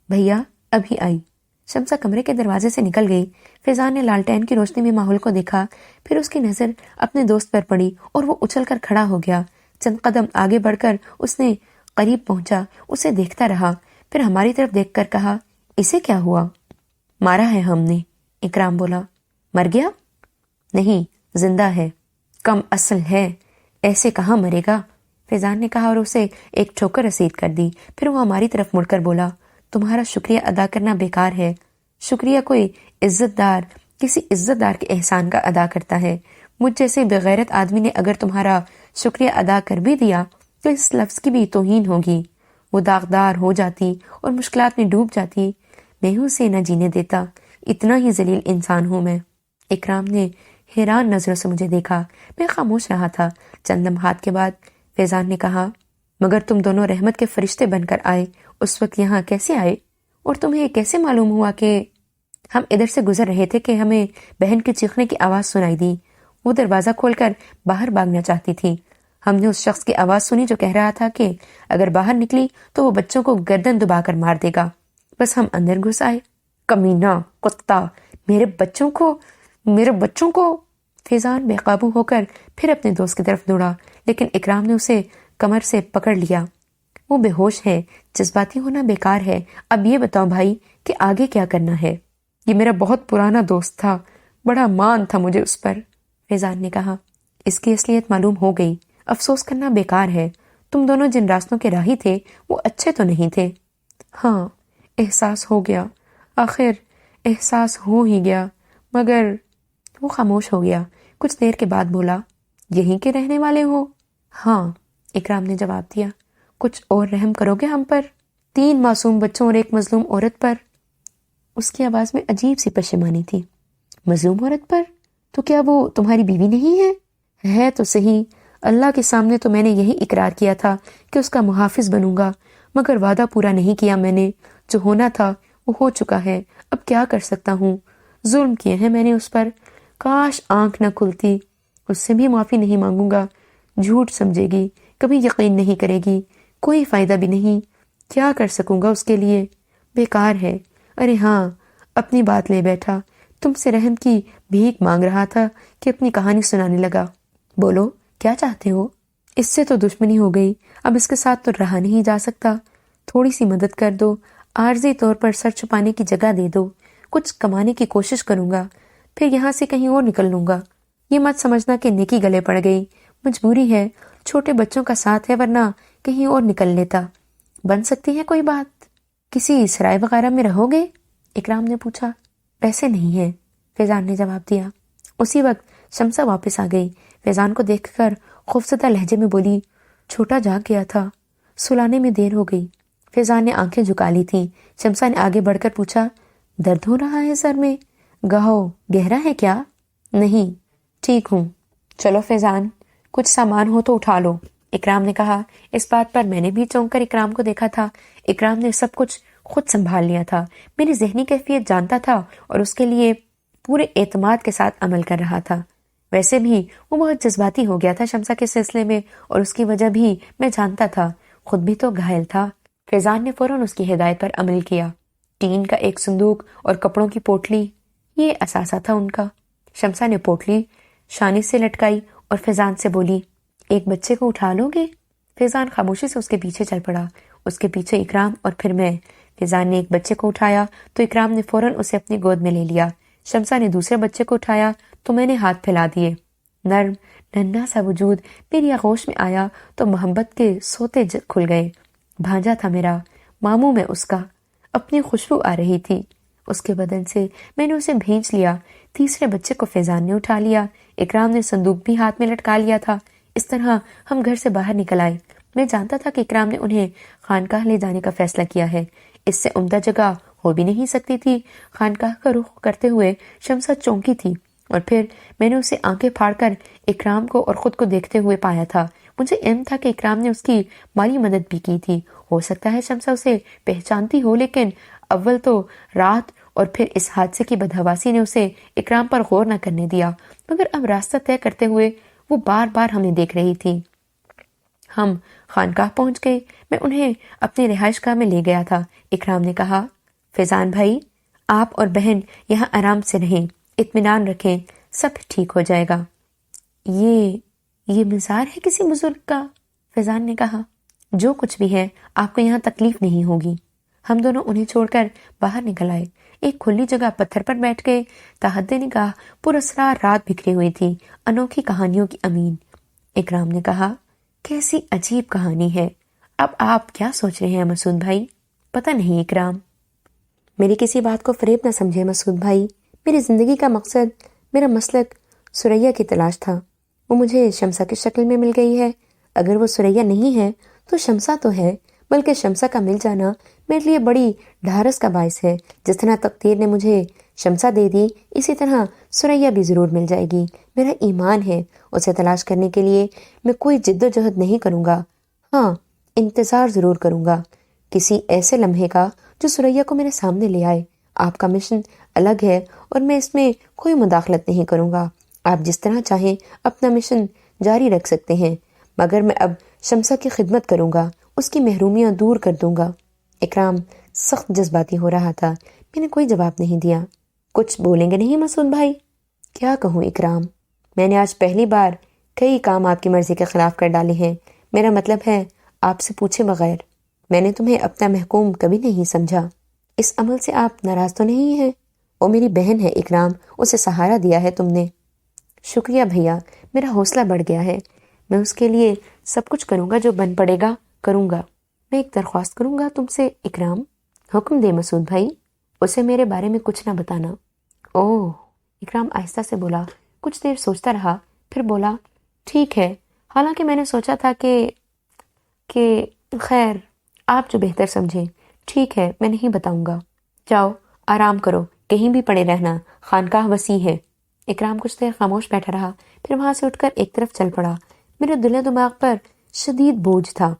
بھیا ابھی آئی۔ شمسہ کمرے کے دروازے سے نکل گئی۔ فیضان نے لالٹین کی روشنی میں ماحول کو دیکھا، پھر اس کی نظر اپنے دوست پر پڑی اور وہ اچھل کر کھڑا ہو گیا۔ چند قدم آگے بڑھ کر اس نے قریب پہنچا، اسے دیکھتا رہا، پھر ہماری طرف دیکھ کر کہا، اسے کیا ہوا؟ مارا ہے ہم نے، اکرام بولا۔ مر گیا؟ نہیں، زندہ ہے۔ کم اصل ہے، ایسے کہاں مرے گا؟ فیضان نے کہا اور اسے ایک ٹھوکر رسید کر دی۔ پھر وہ ہماری طرف مڑ کر بولا، تمہارا شکریہ ادا کرنا بیکار ہے۔ شکریہ کوئی کسی عزت دار کے احسان کا ادا کرتا ہے۔ مجھ جیسے بغیرت آدمی نے اگر تمہارا شکریہ ادا کر بھی دیا تو اس لفظ کی بھی توہین ہوگی، وہ داغدار ہو جاتی اور مشکلات میں ڈوب جاتی۔ میں ہی اسے نہ جینے دیتا، اتنا ہی ذلیل انسان ہوں میں۔ اکرام نے حیران نظروں سے مجھے دیکھا، میں خاموش رہا تھا۔ چند لمحات کے بعد فیضان نے کہا، مگر تم دونوں رحمت کے فرشتے بن کر آئے، اس وقت یہاں کیسے آئے؟ اور تمہیں کیسے معلوم ہوا کہ ہم ادھر سے گزر رہے تھے کہ ہمیں بہن کے چیخنے کی آواز سنائی دی؟ وہ دروازہ کھول کر باہر بھاگنا چاہتی تھی۔ ہم نے اس شخص کی آواز سنی جو کہہ رہا تھا کہ اگر باہر نکلی تو وہ بچوں کو گردن دبا کر مار دے گا۔ بس ہم اندر گھس آئے۔ کمینہ کتا، میرے بچوں کو فیضان بے قابو ہو کر پھر اپنے دوست کی طرف دوڑا، لیکن اکرام نے اسے کمر سے پکڑ لیا۔ وہ بے ہوش ہے، جذباتی ہونا بیکار ہے۔ اب یہ بتاؤ بھائی کہ آگے کیا کرنا ہے؟ یہ میرا بہت پرانا دوست تھا، بڑا مان تھا مجھے اس پر، فیضان نے کہا۔ اس کی اصلیت معلوم ہو گئی، افسوس کرنا بیکار ہے۔ تم دونوں جن راستوں کے راہی تھے وہ اچھے تو نہیں تھے۔ ہاں، احساس ہو گیا، آخر احساس ہو ہی گیا، مگر… وہ خاموش ہو گیا۔ کچھ دیر کے بعد بولا، یہیں کے رہنے والے ہو؟ ہاں، اکرام نے جواب دیا۔ کچھ اور رحم کرو گے ہم پر؟ 3 معصوم بچوں اور ایک مظلوم عورت پر۔ اس کی آواز میں عجیب سی پشیمانی تھی۔ مظلوم عورت پر؟ تو کیا وہ تمہاری بیوی نہیں ہے؟ ہے تو صحیح، اللہ کے سامنے تو میں نے یہی اقرار کیا تھا کہ اس کا محافظ بنوں گا، مگر وعدہ پورا نہیں کیا میں نے۔ جو ہونا تھا وہ ہو چکا ہے، اب کیا کر سکتا ہوں؟ ظلم کیے ہیں میں نے اس پر، کاش آنکھ نہ کھلتی۔ اس سے بھی معافی نہیں مانگوں گا، جھوٹ سمجھے گی، کبھی یقین نہیں کرے گی، کوئی فائدہ بھی نہیں، کیا کر سکوں گا اس کے لیے؟ بیکار ہے۔ ارے ہاں، اپنی بات لے بیٹھا، تم سے رحم کی بھیک مانگ رہا تھا کہ اپنی کہانی سنانے لگا۔ بولو کیا چاہتے ہو؟ اس سے تو دشمنی ہو گئی، اب اس کے ساتھ تو رہا نہیں جا سکتا۔ تھوڑی سی مدد کر دو، عارضی طور پر سر چھپانے کی جگہ دے دو، کچھ کمانے کی کوشش کروں گا، پھر یہاں سے کہیں اور نکل لوں گا۔ یہ مت سمجھنا کہ نیکی گلے پڑ گئی، مجبوری ہے، چھوٹے بچوں کا ساتھ ہے، ورنہ کہیں اور نکل لیتا۔ بن سکتی ہے کوئی بات؟ کسی سرائے وغیرہ میں رہو گے؟ اکرام نے پوچھا۔ پیسے نہیں ہیں، فیضان نے جواب دیا۔ اسی وقت شمسہ واپس آ گئی۔ فیضان کو دیکھ کر خوفزدہ لہجے میں بولی، چھوٹا جاگ گیا تھا، سلانے میں دیر ہو گئی۔ فیضان نے آنکھیں جھکا لی تھیں۔ شمسہ نے آگے بڑھ کر پوچھا، درد ہو رہا ہے سر میں؟ گاہو گہرا ہے کیا؟ نہیں، ٹھیک ہوں۔ چلو فیضان، کچھ سامان ہو تو اٹھا لو، اکرام نے کہا۔ اس بات پر میں نے بھی چونک کر اکرام کو دیکھا تھا۔ اکرام نے سب کچھ خود سنبھال لیا تھا، میری ذہنی کیفیت جانتا تھا اور اس کے لیے پورے اعتماد کے ساتھ عمل کر رہا تھا۔ ویسے بھی وہ بہت جذباتی ہو گیا تھا شمسہ کے سلسلے میں، اور اس کی وجہ بھی میں جانتا تھا، خود بھی تو گھائل تھا۔ فیضان نے فوراً اس کی ہدایت پر عمل کیا۔ ٹین کا ایک صندوق اور کپڑوں کی پوٹلی، یہ اثاثہ تھا ان کا۔ شمسہ نے پوٹلی شانے سے لٹکائی اور فیضان سے بولی، ایک بچے کو اٹھا لو گے؟ فیضان خاموشی سے اس کے پیچھے چل پڑا، اس کے پیچھے اکرام اور پھر میں۔ فیضان نے ایک بچے کو اٹھایا تو اکرام نے فوراً اسے اپنی گود میں لے لیا۔ شمسہ نے دوسرے بچے کو اٹھایا تو میں نے ہاتھ پھیلا دیے۔ نرم ننھا سا وجود میری آغوش میں آیا تو محبت کے سوتے کھل گئے۔ بھانجا تھا میرا، ماموں میں اس کا، اپنی خوشبو آ رہی تھی اس کے بدن سے، میں نے اسے بھینچ لیا۔ تیسرے بچے کو فیضان نے اٹھا لیا، اکرام نے صندوق بھی ہاتھ میں لٹکا لیا تھا۔ اس طرح ہم گھر سے باہر نکل آئے۔ میں جانتا تھا کہ اکرام نے انہیں خانقاہ لے جانے کا فیصلہ کیا ہے، اس سے عمدہ جگہ ہو بھی نہیں سکتی تھی۔ خانقاہ کا رخ کرتے ہوئے شمسہ چونکی تھی، اور پھر میں نے اسے آنکھیں پھاڑ کر اکرام کو اور خود کو دیکھتے ہوئے پایا تھا۔ مجھے علم تھا کہ اکرام نے اس کی مالی مدد بھی کی تھی، ہو سکتا ہے شمسہ اسے پہچانتی ہو، لیکن اول تو رات اور پھر اس حادثے کی بدحواسی نے اسے اکرام پر غور نہ کرنے دیا، مگر اب راستہ طے کرتے ہوئے وہ بار بار ہمیں دیکھ رہی تھی۔ ہم خانقاہ پہنچ گئے، میں انہیں اپنی رہائش گاہ میں لے گیا تھا۔ اکرام نے کہا، فیضان بھائی، آپ اور بہن یہاں آرام سے رہیں، اطمینان رکھیں، سب ٹھیک ہو جائے گا۔ یہ مزار ہے کسی بزرگ کا؟ فیضان نے کہا۔ جو کچھ بھی ہے، آپ کو یہاں تکلیف نہیں ہوگی۔ ہم دونوں انہیں چھوڑ کر باہر نکل آئے، ایک کھلی جگہ پتھر پر بیٹھ گئے۔ تحت نگاہ پراسرار رات بکھری ہوئی تھی، انوکھی کہانیوں کی امین۔ اکرام نے کہا، کیسی عجیب کہانی ہے، اب آپ کیا سوچ رہے ہیں مسعود بھائی؟ پتہ نہیں اکرام۔ میری کسی بات کو فریب نہ سمجھے مسعود بھائی، میری زندگی کا مقصد، میرا مسلک سریا کی تلاش تھا، وہ مجھے شمسہ کی شکل میں مل گئی ہے۔ اگر وہ سریا نہیں ہے تو شمسہ تو ہے، بلکہ شمسہ کا مل جانا میرے لیے بڑی ڈھارس کا باعث ہے۔ جس طرح تقدیر نے مجھے شمسہ دے دی، اسی طرح سریا بھی ضرور مل جائے گی۔ میرا ایمان ہے اسے تلاش کرنے کے لیے میں کوئی جد و جہد نہیں کروں گا، ہاں انتظار ضرور کروں گا کسی ایسے لمحے کا جو سریا کو میرے سامنے لے آئے۔ آپ کا مشن الگ ہے اور میں اس میں کوئی مداخلت نہیں کروں گا۔ آپ جس طرح چاہیں اپنا مشن جاری رکھ سکتے ہیں، مگر میں اب شمسہ کی خدمت کروں گا، اس کی محرومیاں دور کر دوں گا۔ اکرام سخت جذباتی ہو رہا تھا۔ میں نے کوئی جواب نہیں دیا۔ کچھ بولیں گے نہیں مسعود بھائی؟ کیا کہوں اکرام، میں نے آج پہلی بار کئی کام آپ کی مرضی کے خلاف کر ڈالے ہیں۔ میرا مطلب ہے آپ سے پوچھے بغیر۔ میں نے تمہیں اپنا محکوم کبھی نہیں سمجھا۔ اس عمل سے آپ ناراض تو نہیں ہیں؟ وہ میری بہن ہے اکرام، اسے سہارا دیا ہے تم نے۔ شکریہ بھیا، میرا حوصلہ بڑھ گیا ہے۔ میں اس کے لیے سب کچھ کروں گا، جو بن پڑے گا کروں گا۔ میں ایک درخواست کروں گا تم سے اکرام۔ حکم دے مسعود بھائی، اسے میرے بارے میں کچھ نہ بتانا۔ اوہ، اکرام آہستہ سے بولا۔ کچھ دیر سوچتا رہا، پھر بولا ٹھیک ہے، حالانکہ میں نے سوچا تھا کہ خیر آپ جو بہتر سمجھیں۔ ٹھیک ہے، میں نہیں بتاؤں گا۔ جاؤ آرام کرو، کہیں بھی پڑے رہنا، خانقاہ وسیع ہے۔ اکرام کچھ دیر خاموش بیٹھا رہا، پھر وہاں سے اٹھ کر ایک طرف چل پڑا۔ میرے دل و دماغ پر شدید بوجھ تھا،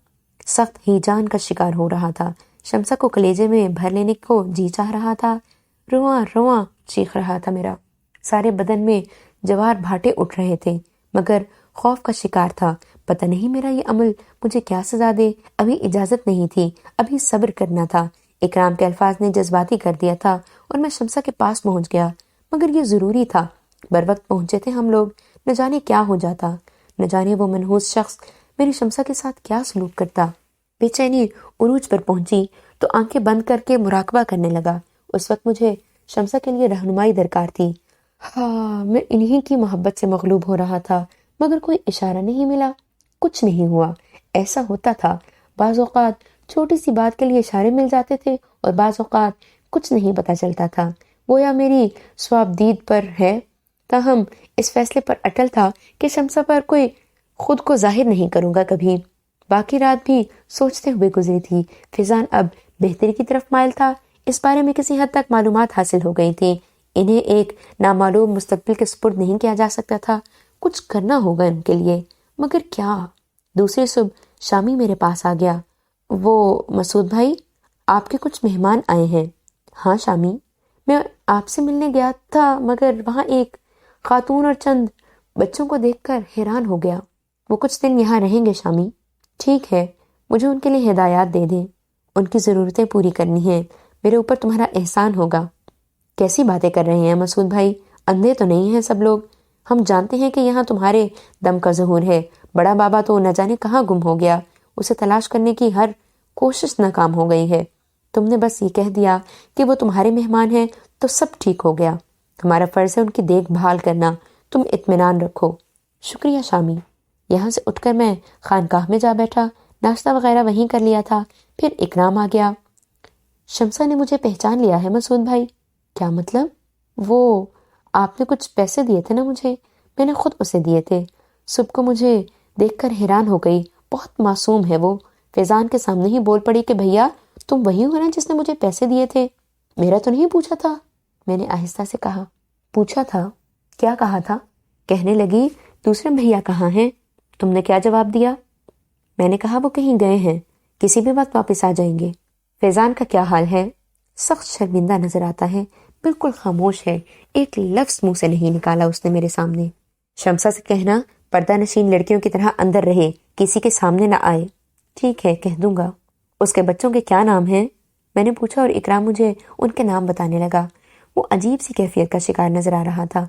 سخت ہیجان کا شکار ہو رہا تھا۔ شمسہ کو کلیجے میں بھر لینے کو جی چاہ رہا تھا، رواں رواں چیخ رہا تھا میرا۔ سارے بدن میں جوار بھاٹے اٹھ رہے تھے، مگر خوف کا شکار تھا۔ پتہ نہیں میرا یہ عمل مجھے کیا سزا دے۔ ابھی اجازت نہیں تھی، ابھی صبر کرنا تھا۔ اکرام کے الفاظ نے جذباتی کر دیا تھا اور میں شمسہ کے پاس پہنچ گیا، مگر یہ ضروری تھا۔ بروقت پہنچے تھے ہم لوگ، نہ جانے کیا ہو جاتا، نہ جانے وہ منحوس شخص میری شمسہ کے ساتھ کیا سلوک کرتا۔ بے چینی عروج پر پہنچی تو آنکھیں بند کر کے مراقبہ کرنے لگا۔ اس وقت مجھے شمسہ کے لیے رہنمائی درکار تھی۔ ہاں، میں انہی کی محبت سے مغلوب ہو رہا تھا، مگر کوئی اشارہ نہیں ملا، کچھ نہیں ہوا۔ ایسا ہوتا تھا، بعض اوقات چھوٹی سی بات کے لیے اشارے مل جاتے تھے اور بعض اوقات کچھ نہیں پتہ چلتا تھا۔ گویا میری صواب دید پر ہے، تاہم اس فیصلے پر اٹل تھا کہ شمسہ پر کوئی خود کو ظاہر نہیں کروں گا کبھی۔ باقی رات بھی سوچتے ہوئے گزری تھی۔ فیضان اب بہتری کی طرف مائل تھا، اس بارے میں کسی حد تک معلومات حاصل ہو گئی تھی۔ انہیں ایک نامعلوم مستقبل کے سپرد نہیں کیا جا سکتا تھا، کچھ کرنا ہوگا ان کے لیے، مگر کیا؟ دوسری صبح شامی میرے پاس آ گیا۔ وہ مسعود بھائی، آپ کے کچھ مہمان آئے ہیں۔ ہاں شامی، میں آپ سے ملنے گیا تھا، مگر وہاں ایک خاتون اور چند بچوں کو دیکھ کر حیران ہو گیا۔ وہ کچھ دن یہاں رہیں گے شامی۔ ٹھیک ہے، مجھے ان کے لیے ہدایات دے دیں، ان کی ضرورتیں پوری کرنی ہیں، میرے اوپر تمہارا احسان ہوگا۔ کیسی باتیں کر رہے ہیں مسعود بھائی، اندھے تو نہیں ہیں سب لوگ؟ ہم جانتے ہیں کہ یہاں تمہارے دم کا ظہور ہے۔ بڑا بابا تو نہ جانے کہاں گم ہو گیا، اسے تلاش کرنے کی ہر کوشش ناکام ہو گئی ہے۔ تم نے بس یہ کہہ دیا کہ وہ تمہارے مہمان ہیں تو سب ٹھیک ہو گیا۔ ہمارا فرض ہے ان کی دیکھ بھال کرنا، تم اطمینان رکھو۔ شکریہ شامی۔ یہاں سے اٹھ کر میں خانقاہ میں جا بیٹھا، ناشتہ وغیرہ وہیں کر لیا تھا۔ پھر اکرام آ گیا۔ شمسہ نے مجھے پہچان لیا ہے مسعود بھائی۔ کیا مطلب؟ وہ آپ نے کچھ پیسے دیے تھے نا مجھے، میں نے خود اسے دیے تھے۔ صبح کو مجھے دیکھ کر حیران ہو گئی، بہت معصوم ہے وہ۔ فیضان کے سامنے ہی بول پڑی کہ بھیا تم وہی ہو نا جس نے مجھے پیسے دیے تھے؟ میرا تو نہیں پوچھا تھا، میں نے آہستہ سے کہا۔ پوچھا تھا؟ کیا کہا تھا؟ کہنے لگی دوسرے بھیا کہاں ہیں؟ تم نے کیا جواب دیا؟ میں نے کہا وہ کہیں گئے ہیں، کسی بھی وقت واپس آ جائیں گے۔ فیضان کا کیا حال ہے؟ سخت شرمندہ نظر آتا ہے، بالکل خاموش ہے، ایک لفظ منہ سے نہیں نکالا اس نے میرے سامنے۔ شمسہ سے کہنا پردہ نشین لڑکیوں کی طرح اندر رہے، کسی کے سامنے نہ آئے۔ ٹھیک ہے، کہہ دوں گا۔ اس کے بچوں کے کیا نام ہیں؟ میں نے پوچھا اور اکرام مجھے ان کے نام بتانے لگا۔ وہ عجیب سی کیفیت کا شکار نظر آ رہا تھا۔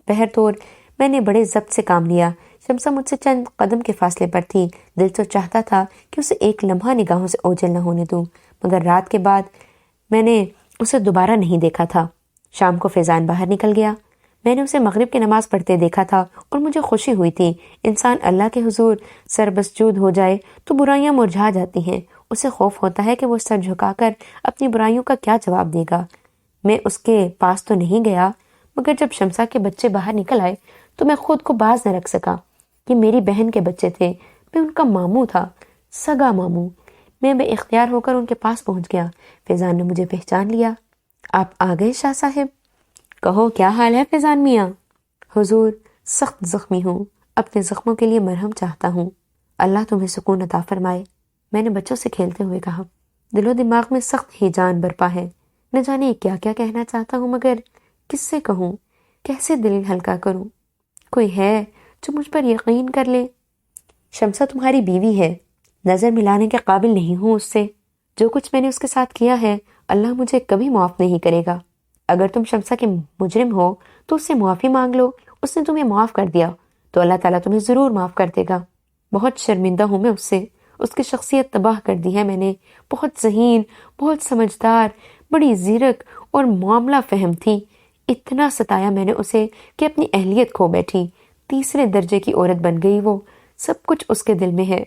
بہر طور میں نے بڑے ضبط سے کام لیا۔ شمسہ مجھ سے چند قدم کے فاصلے پر تھی، دل تو چاہتا تھا کہ اسے ایک لمحہ نگاہوں سے اوجھل نہ ہونے دوں، مگر رات کے بعد میں نے اسے دوبارہ نہیں دیکھا تھا۔ شام کو فیضان باہر نکل گیا، میں نے اسے مغرب کی نماز پڑھتے دیکھا تھا اور مجھے خوشی ہوئی تھی۔ انسان اللہ کے حضور سربسجود ہو جائے تو برائیاں مرجھا جاتی ہیں، اسے خوف ہوتا ہے کہ وہ سر جھکا کر اپنی برائیوں کا کیا جواب دے گا۔ میں اس کے پاس تو نہیں گیا، مگر جب شمسہ کے بچے باہر نکل آئے تو میں خود کو باز نہ رکھ سکا۔ یہ میری بہن کے بچے تھے، میں ان کا ماموں تھا، سگا ماموں۔ میں بے اختیار ہو کر ان کے پاس پہنچ گیا۔ فیضان نے مجھے پہچان لیا۔ آپ آ گئے شاہ صاحب؟ کہو کیا حال ہے فیضان میاں؟ حضور سخت زخمی ہوں، اپنے زخموں کے لیے مرہم چاہتا ہوں، اللہ تمہیں سکون عطا فرمائے، میں نے بچوں سے کھیلتے ہوئے کہا۔ دل و دماغ میں سخت ہیجان برپا ہے، نہ جانے کیا کیا کہنا چاہتا ہوں، مگر کس سے کہوں، کیسے دل ہلکا کروں؟ کوئی ہے جو مجھ پر یقین کر لے؟ شمسہ تمہاری بیوی ہے، نظر ملانے کے قابل نہیں ہوں اس سے۔ جو کچھ میں نے اس کے ساتھ کیا ہے اللہ مجھے کبھی معاف نہیں کرے گا۔ اگر تم شمسہ کے مجرم ہو تو اس سے معافی مانگ لو، اس نے تمہیں معاف کر دیا تو اللہ تعالیٰ تمہیں ضرور معاف کر دے گا۔ بہت شرمندہ ہوں میں اس سے، اس کی شخصیت تباہ کر دی ہے میں نے۔ بہت ذہین، بہت سمجھدار، بڑی زیرک اور معاملہ فہم تھی۔ اتنا ستایا میں نے اسے کہ اپنی اہلیت کھو بیٹھی، تیسرے درجے کی عورت بن گئی وہ۔ سب کچھ اس کے دل میں ہے،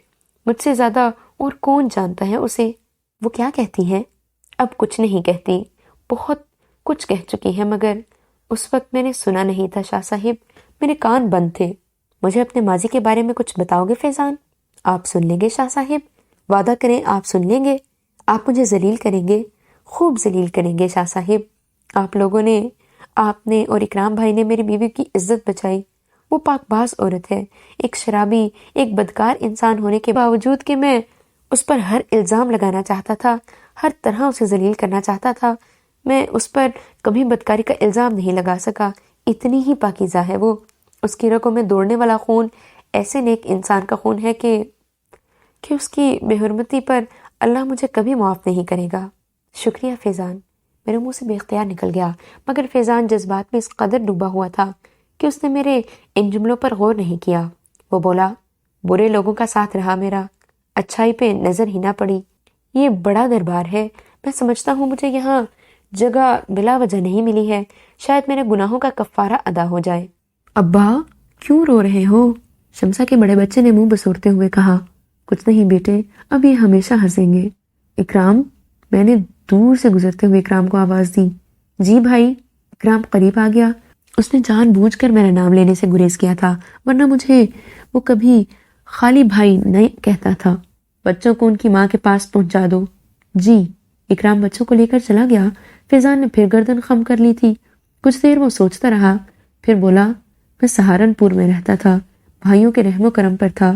مجھ سے زیادہ اور کون جانتا ہے اسے۔ وہ کیا کہتی ہے؟ اب کچھ نہیں کہتی، بہت کچھ کہہ چکی ہے، مگر اس وقت میں نے سنا نہیں تھا شاہ صاحب، میرے کان بند تھے۔ مجھے اپنے ماضی کے بارے میں کچھ بتاؤ گے فیضان؟ آپ سن لیں گے شاہ صاحب، وعدہ کریں آپ سن لیں گے۔ آپ مجھے ذلیل کریں گے، خوب ذلیل کریں گے شاہ صاحب۔ آپ نے اور اکرام بھائی نے میری بیوی کی عزت بچائی۔ وہ پاک باز عورت ہے، ایک شرابی، ایک بدکار انسان ہونے کے باوجود کہ میں اس پر ہر الزام لگانا چاہتا تھا، ہر طرح اسے ذلیل کرنا چاہتا تھا، میں اس پر کبھی بدکاری کا الزام نہیں لگا سکا۔ اتنی ہی پاکیزہ ہے وہ، اس کی رگوں میں دوڑنے والا خون ایسے نیک انسان کا خون ہے کہ اس کی بے حرمتی پر اللہ مجھے کبھی معاف نہیں کرے گا۔ شکریہ فیضان، میرے منہ سے بے اختیار نکل گیا، مگر فیضان جذبات میں اس قدر ڈوبا ہوا تھا کہ اس نے میرے ان جملوں پر غور نہیں کیا۔ وہ بولا، برے لوگوں کا ساتھ رہا میرا، اچھائی پہ نظر ہی نہ پڑی۔ یہ بڑا دربار ہے، میں سمجھتا ہوں مجھے یہاں جگہ بلا وجہ نہیں ملی ہے، شاید میرے گناہوں کا کفارہ ادا ہو جائے۔ ابا کیوں رو رہے ہو؟ شمسہ کے بڑے بچے نے منہ بسورتے ہوئے کہا۔ کچھ نہیں بیٹے، اب یہ ہمیشہ ہنسیں گے۔ اکرام، میں نے دور سے گزرتے ہوئے اکرام کو آواز دی۔ جی بھائی۔ اکرام قریب آ گیا، اس نے جان بوجھ کر میرا نام لینے سے گریز کیا تھا، ورنہ مجھے وہ کبھی خالی بھائی نہیں کہتا تھا۔ بچوں کو ان کی ماں کے پاس پہنچا دو۔ جی۔ اکرام بچوں کو لے کر چلا گیا۔ فیضان نے پھر گردن خم کر لی تھی۔ کچھ دیر وہ سوچتا رہا، پھر بولا، میں سہارنپور میں رہتا تھا، بھائیوں کے رحم و کرم پر تھا،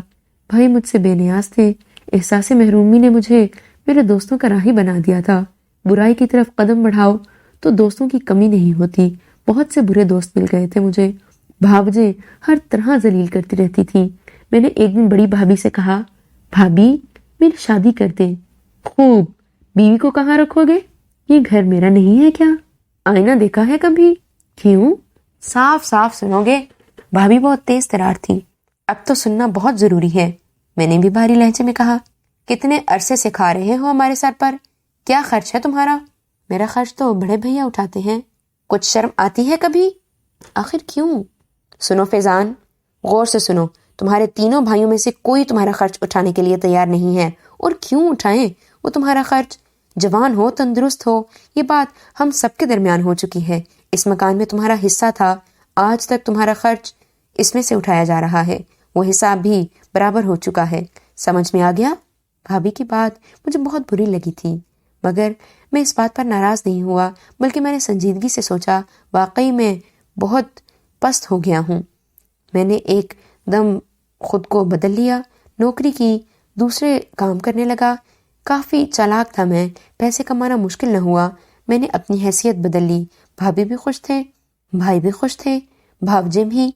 بھائی مجھ سے بے نیاز تھے، احساس محرومی نے مجھے میرے دوستوں کا راہی بنا دیا تھا۔ برائی کی طرف قدم بڑھاؤ تو دوستوں کی کمی نہیں ہوتی، بہت سے برے دوست مل گئے تھے مجھے، بھاوجیں ہر طرح ذلیل کرتی رہتی تھی۔ میں نے ایک دن بڑی بھابھی سے کہا، بھابھی میری شادی کر دے۔ خوب، بیوی کو کہاں رکھو گے؟ یہ گھر میرا نہیں ہے کیا؟ آئینہ دیکھا ہے کبھی؟ کیوں؟ صاف صاف سنو گے؟ بھابھی بہت تیز ترار تھی۔ اب تو سننا بہت ضروری ہے، میں نے بھی بھاری لہجے میں کہا۔ کتنے عرصے سے کھا رہے ہو ہمارے سر پر؟ کیا خرچ ہے تمہارا؟ میرا خرچ تو بڑے بھیا اٹھاتے ہیں۔ کچھ شرم آتی ہے کبھی؟ آخر کیوں؟ سنو فیضان، غور سے سنو، تمہارے تینوں بھائیوں میں سے کوئی تمہارا خرچ اٹھانے کے لیے تیار نہیں ہے، اور کیوں اٹھائیں وہ تمہارا خرچ؟ جوان ہو، تندرست ہو، یہ بات ہم سب کے درمیان ہو چکی ہے۔ اس مکان میں تمہارا حصہ تھا، آج تک تمہارا خرچ اس میں سے اٹھایا جا رہا ہے، وہ حساب بھی برابر ہو چکا ہے۔ سمجھ میں آ گیا؟ بھابھی کی بات مجھے بہت بری لگی تھی، مگر میں اس بات پر ناراض نہیں ہوا، بلکہ میں نے سنجیدگی سے سوچا، واقعی میں بہت پست ہو گیا ہوں۔ میں نے ایک دم خود کو بدل لیا، نوکری کی، دوسرے کام کرنے لگا۔ کافی چالاک تھا میں، پیسے کمانا مشکل نہ ہوا، میں نے اپنی حیثیت بدل لی۔ بھابھی بھی خوش تھے، بھائی بھی خوش تھے، بھاوجے بھی،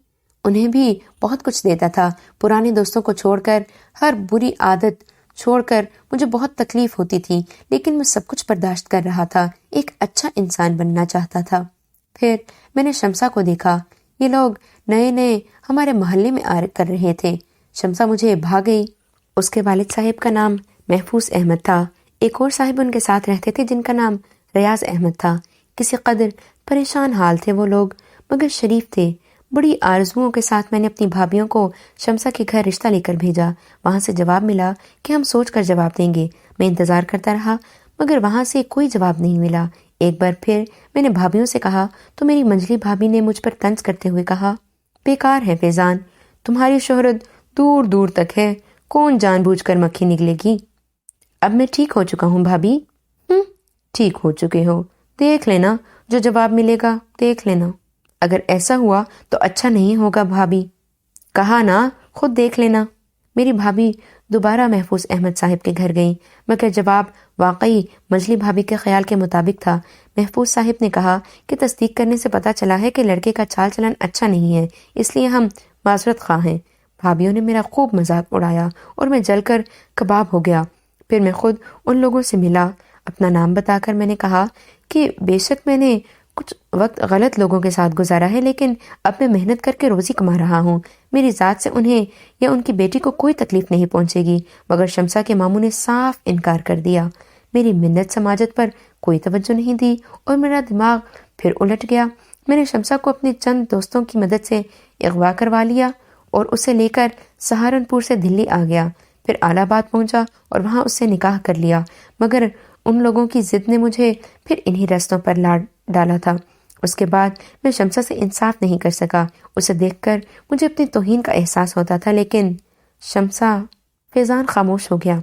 انہیں بھی بہت کچھ دیتا تھا۔ پرانے دوستوں کو چھوڑ کر، ہر بری عادت چھوڑ کر مجھے بہت تکلیف ہوتی تھی، لیکن میں سب کچھ برداشت کر رہا تھا، ایک اچھا انسان بننا چاہتا تھا۔ پھر میں نے شمسہ کو دیکھا، یہ لوگ نئے نئے ہمارے محلے میں کر رہے تھے۔ شمسہ مجھے بھا گئی۔ اس کے والد صاحب کا نام محفوظ احمد تھا، ایک اور صاحب ان کے ساتھ رہتے تھے جن کا نام ریاض احمد تھا۔ کسی قدر پریشان حال تھے وہ لوگ، مگر شریف تھے۔ بڑی آرزوؤں کے ساتھ میں نے اپنی بھابھیوں کو شمسہ کے گھر رشتہ لے کر بھیجا۔ وہاں سے جواب ملا کہ ہم سوچ کر جواب دیں گے۔ میں انتظار کرتا رہا، مگر وہاں سے کوئی جواب نہیں ملا۔ ایک بار پھر میں نے بھابھیوں سے کہا تو میری منجلی بھابھی نے مجھ پر طنز کرتے ہوئے کہا، بیکار ہے فیضان، تمہاری شہرت دور دور تک ہے، کون جان بوجھ کر مکھی نکلے گی۔ اب میں ٹھیک ہو چکا ہوں بھابھی۔ ٹھیک ہو چکے ہو، دیکھ لینا جو جواب ملے گا، دیکھ لینا۔ اگر ایسا ہوا تو اچھا نہیں ہوگا بھابھی، کہا نا، خود دیکھ لینا۔ میری بھابھی دوبارہ محفوظ احمد صاحب کے گھر گئی، مگر جواب واقعی مجلی بھابھی کے خیال کے مطابق تھا۔ محفوظ صاحب نے کہا کہ تصدیق کرنے سے پتہ چلا ہے کہ لڑکے کا چال چلن اچھا نہیں ہے، اس لیے ہم معذرت خواہ ہیں۔ بھابھیوں نے میرا خوب مذاق اڑایا اور میں جل کر کباب ہو گیا۔ پھر میں خود ان لوگوں سے ملا۔ اپنا نام بتا کر میں نے کہا کہ بے شک میں نے کچھ وقت غلط لوگوں کے ساتھ گزارا ہے، لیکن اب میں محنت کر کے روزی کما رہا ہوں۔ میری ذات سے انہیں یا ان کی بیٹی کو کوئی تکلیف نہیں پہنچے گی۔ مگر شمسا کے ماموں نے صاف انکار کر دیا۔ میری منت سماجت پر کوئی توجہ نہیں دی اور میرا دماغ پھر الٹ گیا۔ میں نے شمسا کو اپنے چند دوستوں کی مدد سے اغوا کروا لیا اور اسے لے کر سہارنپور سے دلی آ گیا، پھر الہ آباد پہنچا اور وہاں اس سے نکاح کر لیا۔ مگر ان لوگوں کی ضد نے مجھے پھر انہی رستوں پر لا ڈالا تھا۔ اس کے بعد میں شمسا سے انصاف نہیں کر سکا۔ اسے دیکھ کر مجھے اپنی توہین کا احساس ہوتا تھا، لیکن شمسا فیضان خاموش ہو گیا۔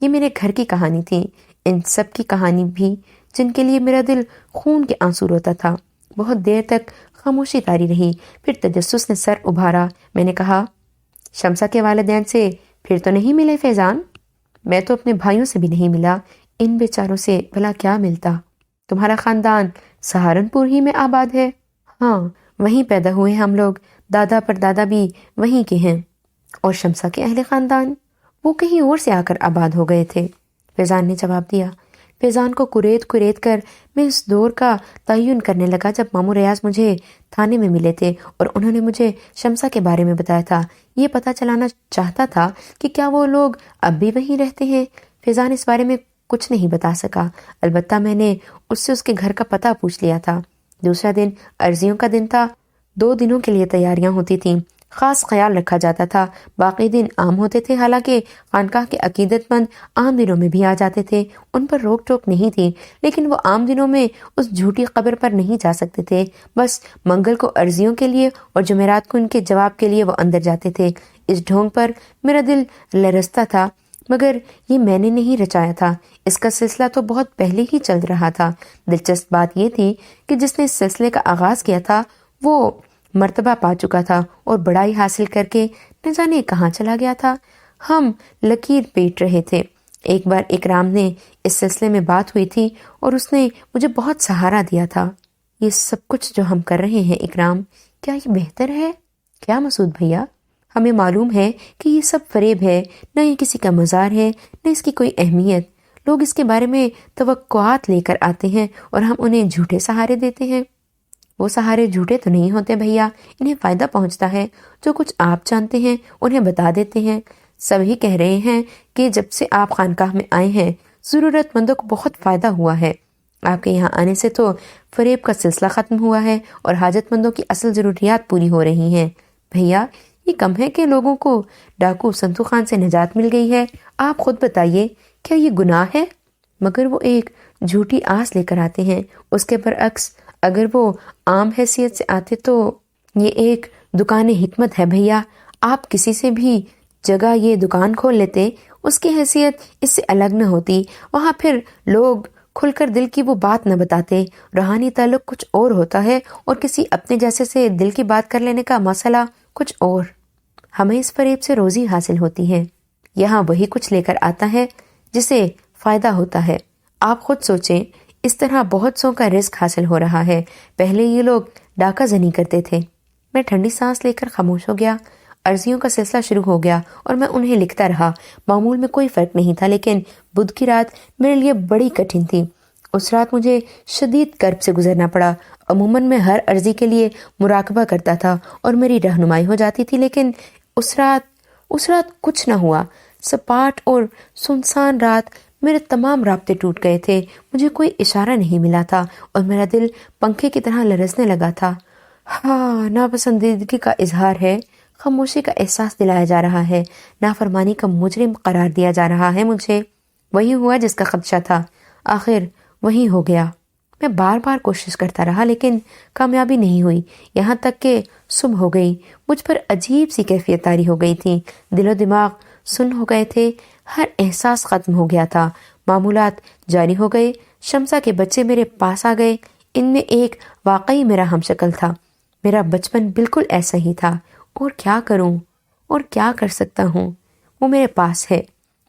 یہ میرے گھر کی کہانی تھی، ان سب کی کہانی بھی، جن کے لیے میرا دل خون کے آنسو روتا تھا۔ بہت دیر تک خاموشی طاری رہی، پھر تجسس نے سر ابھارا۔ میں نے کہا، شمسا کے والدین سے پھر تو نہیں ملے فیضان؟ میں تو اپنے بھائیوں سے بھی نہیں ملا، ان بیچاروں سے بھلا کیا ملتا؟ تمہارا خاندان سہارنپور ہی میں آباد ہے؟ ہاں، وہیں پیدا ہوئے ہم لوگ، دادا پر دادا بھی وہیں کے ہیں۔ اور شمسا کے اہل خاندان؟ وہ کہیں اور سے آ کر آباد ہو گئے تھے، فیضان نے جواب دیا۔ فیضان کو کریت کر میں اس دور کا تعین کرنے لگا جب ماموں ریاض مجھے تھانے میں ملے تھے اور انہوں نے مجھے شمسا کے بارے میں بتایا تھا۔ یہ پتہ چلانا چاہتا تھا کہ کیا وہ لوگ اب بھی وہیں رہتے ہیں۔ فیضان اس بارے میں کچھ نہیں بتا سکا، البتہ میں نے اس سے اس کے گھر کا پتہ پوچھ لیا تھا۔ دوسرا دن عرضیوں کا دن تھا، 2 دنوں کے لیے تیاریاں ہوتی تھیں، خاص خیال رکھا جاتا تھا۔ باقی دن عام ہوتے تھے، حالانکہ خانقاہ کے عقیدت مند عام دنوں میں بھی آ جاتے تھے، ان پر روک ٹوک نہیں تھی، لیکن وہ عام دنوں میں اس جھوٹی قبر پر نہیں جا سکتے تھے۔ بس منگل کو عرضیوں کے لیے اور جمعرات کو ان کے جواب کے لیے وہ اندر جاتے تھے۔ اس ڈھونگ پر میرا دل لرزتا تھا، مگر یہ میں نے نہیں رچایا تھا، اس کا سلسلہ تو بہت پہلے ہی چل رہا تھا۔ دلچسپ بات یہ تھی کہ جس نے اس سلسلے کا آغاز کیا تھا وہ مرتبہ پا چکا تھا اور بڑائی حاصل کر کے نہ جانے کہاں چلا گیا تھا۔ ہم لکیر پیٹ رہے تھے۔ ایک بار اکرام نے اس سلسلے میں بات ہوئی تھی اور اس نے مجھے بہت سہارا دیا تھا۔ یہ سب کچھ جو ہم کر رہے ہیں اکرام، کیا یہ بہتر ہے؟ کیا مسعود بھیا؟ ہمیں معلوم ہے کہ یہ سب فریب ہے، نہ یہ کسی کا مزار ہے، نہ اس کی کوئی اہمیت۔ لوگ اس کے بارے میں توقعات لے کر آتے ہیں اور ہم انہیں جھوٹے سہارے دیتے ہیں۔ وہ سہارے جھوٹے تو نہیں ہوتے بھیا، انہیں فائدہ پہنچتا ہے۔ جو کچھ آپ جانتے ہیں انہیں بتا دیتے ہیں۔ سبھی کہہ رہے ہیں کہ جب سے آپ خانقاہ میں آئے ہیں ضرورت مندوں کو بہت فائدہ ہوا ہے۔ آپ کے یہاں آنے سے تو فریب کا سلسلہ ختم ہوا ہے اور حاجت مندوں کی اصل ضروریات پوری ہو رہی ہیں۔ بھیا، یہ کم ہے کہ لوگوں کو ڈاکو سنتو خان سے نجات مل گئی ہے؟ آپ خود بتائیے، کیا یہ گناہ ہے؟ مگر وہ ایک جھوٹی آس لے کر آتے ہیں، اس کے برعکس اگر وہ عام حیثیت سے آتے تو یہ ایک دکان حکمت ہے بھیا۔ آپ کسی سے بھی جگہ یہ دکان کھول لیتے، اس کی حیثیت اس سے الگ نہ ہوتی، وہاں پھر لوگ کھل کر دل کی وہ بات نہ بتاتے۔ روحانی تعلق کچھ اور ہوتا ہے اور کسی اپنے جیسے سے دل کی بات کر لینے کا مسئلہ کچھ اور۔ ہمیں اس فریب سے روزی حاصل ہوتی ہے، یہاں وہی کچھ لے کر آتا ہے جسے فائدہ ہوتا ہے۔ آپ خود سوچیں، اس طرح بہت سو کا رزق حاصل ہو رہا ہے۔ پہلے یہ لوگ ڈاکہ زنی کرتے تھے۔ میں ٹھنڈی سانس لے کر خاموش ہو گیا۔ عرضیوں کا سلسلہ شروع ہو گیا اور میں انہیں لکھتا رہا۔ معمول میں کوئی فرق نہیں تھا، لیکن بدھ کی رات میرے لیے بڑی کٹھن تھی۔ اس رات مجھے شدید کرب سے گزرنا پڑا۔ عموماً میں ہر عرضی کے لیے مراقبہ کرتا تھا اور میری رہنمائی ہو جاتی تھی، لیکن اس رات کچھ نہ ہوا۔ سپاٹ اور سنسان رات، میرے تمام رابطے ٹوٹ گئے تھے، مجھے کوئی اشارہ نہیں ملا تھا اور میرا دل پنکھے کی طرح لرزنے لگا تھا۔ ہاں، ناپسندیدگی کا اظہار ہے، خاموشی کا احساس دلایا جا رہا ہے، نافرمانی کا مجرم قرار دیا جا رہا ہے مجھے۔ وہی ہوا جس کا خدشہ تھا، آخر وہی ہو گیا۔ میں بار بار کوشش کرتا رہا لیکن کامیابی نہیں ہوئی، یہاں تک کہ صبح ہو گئی۔ مجھ پر عجیب سی کیفیت طاری ہو گئی تھی، دل و دماغ سن ہو گئے تھے، ہر احساس ختم ہو گیا تھا۔ معمولات جاری ہو گئے، شمسا کے بچے میرے پاس آ گئے، ان میں ایک واقعی میرا ہم شکل تھا۔ میرا بچپن بالکل ایسا ہی تھا، اور کیا کروں اور کیا کر سکتا ہوں؟ وہ میرے پاس ہے،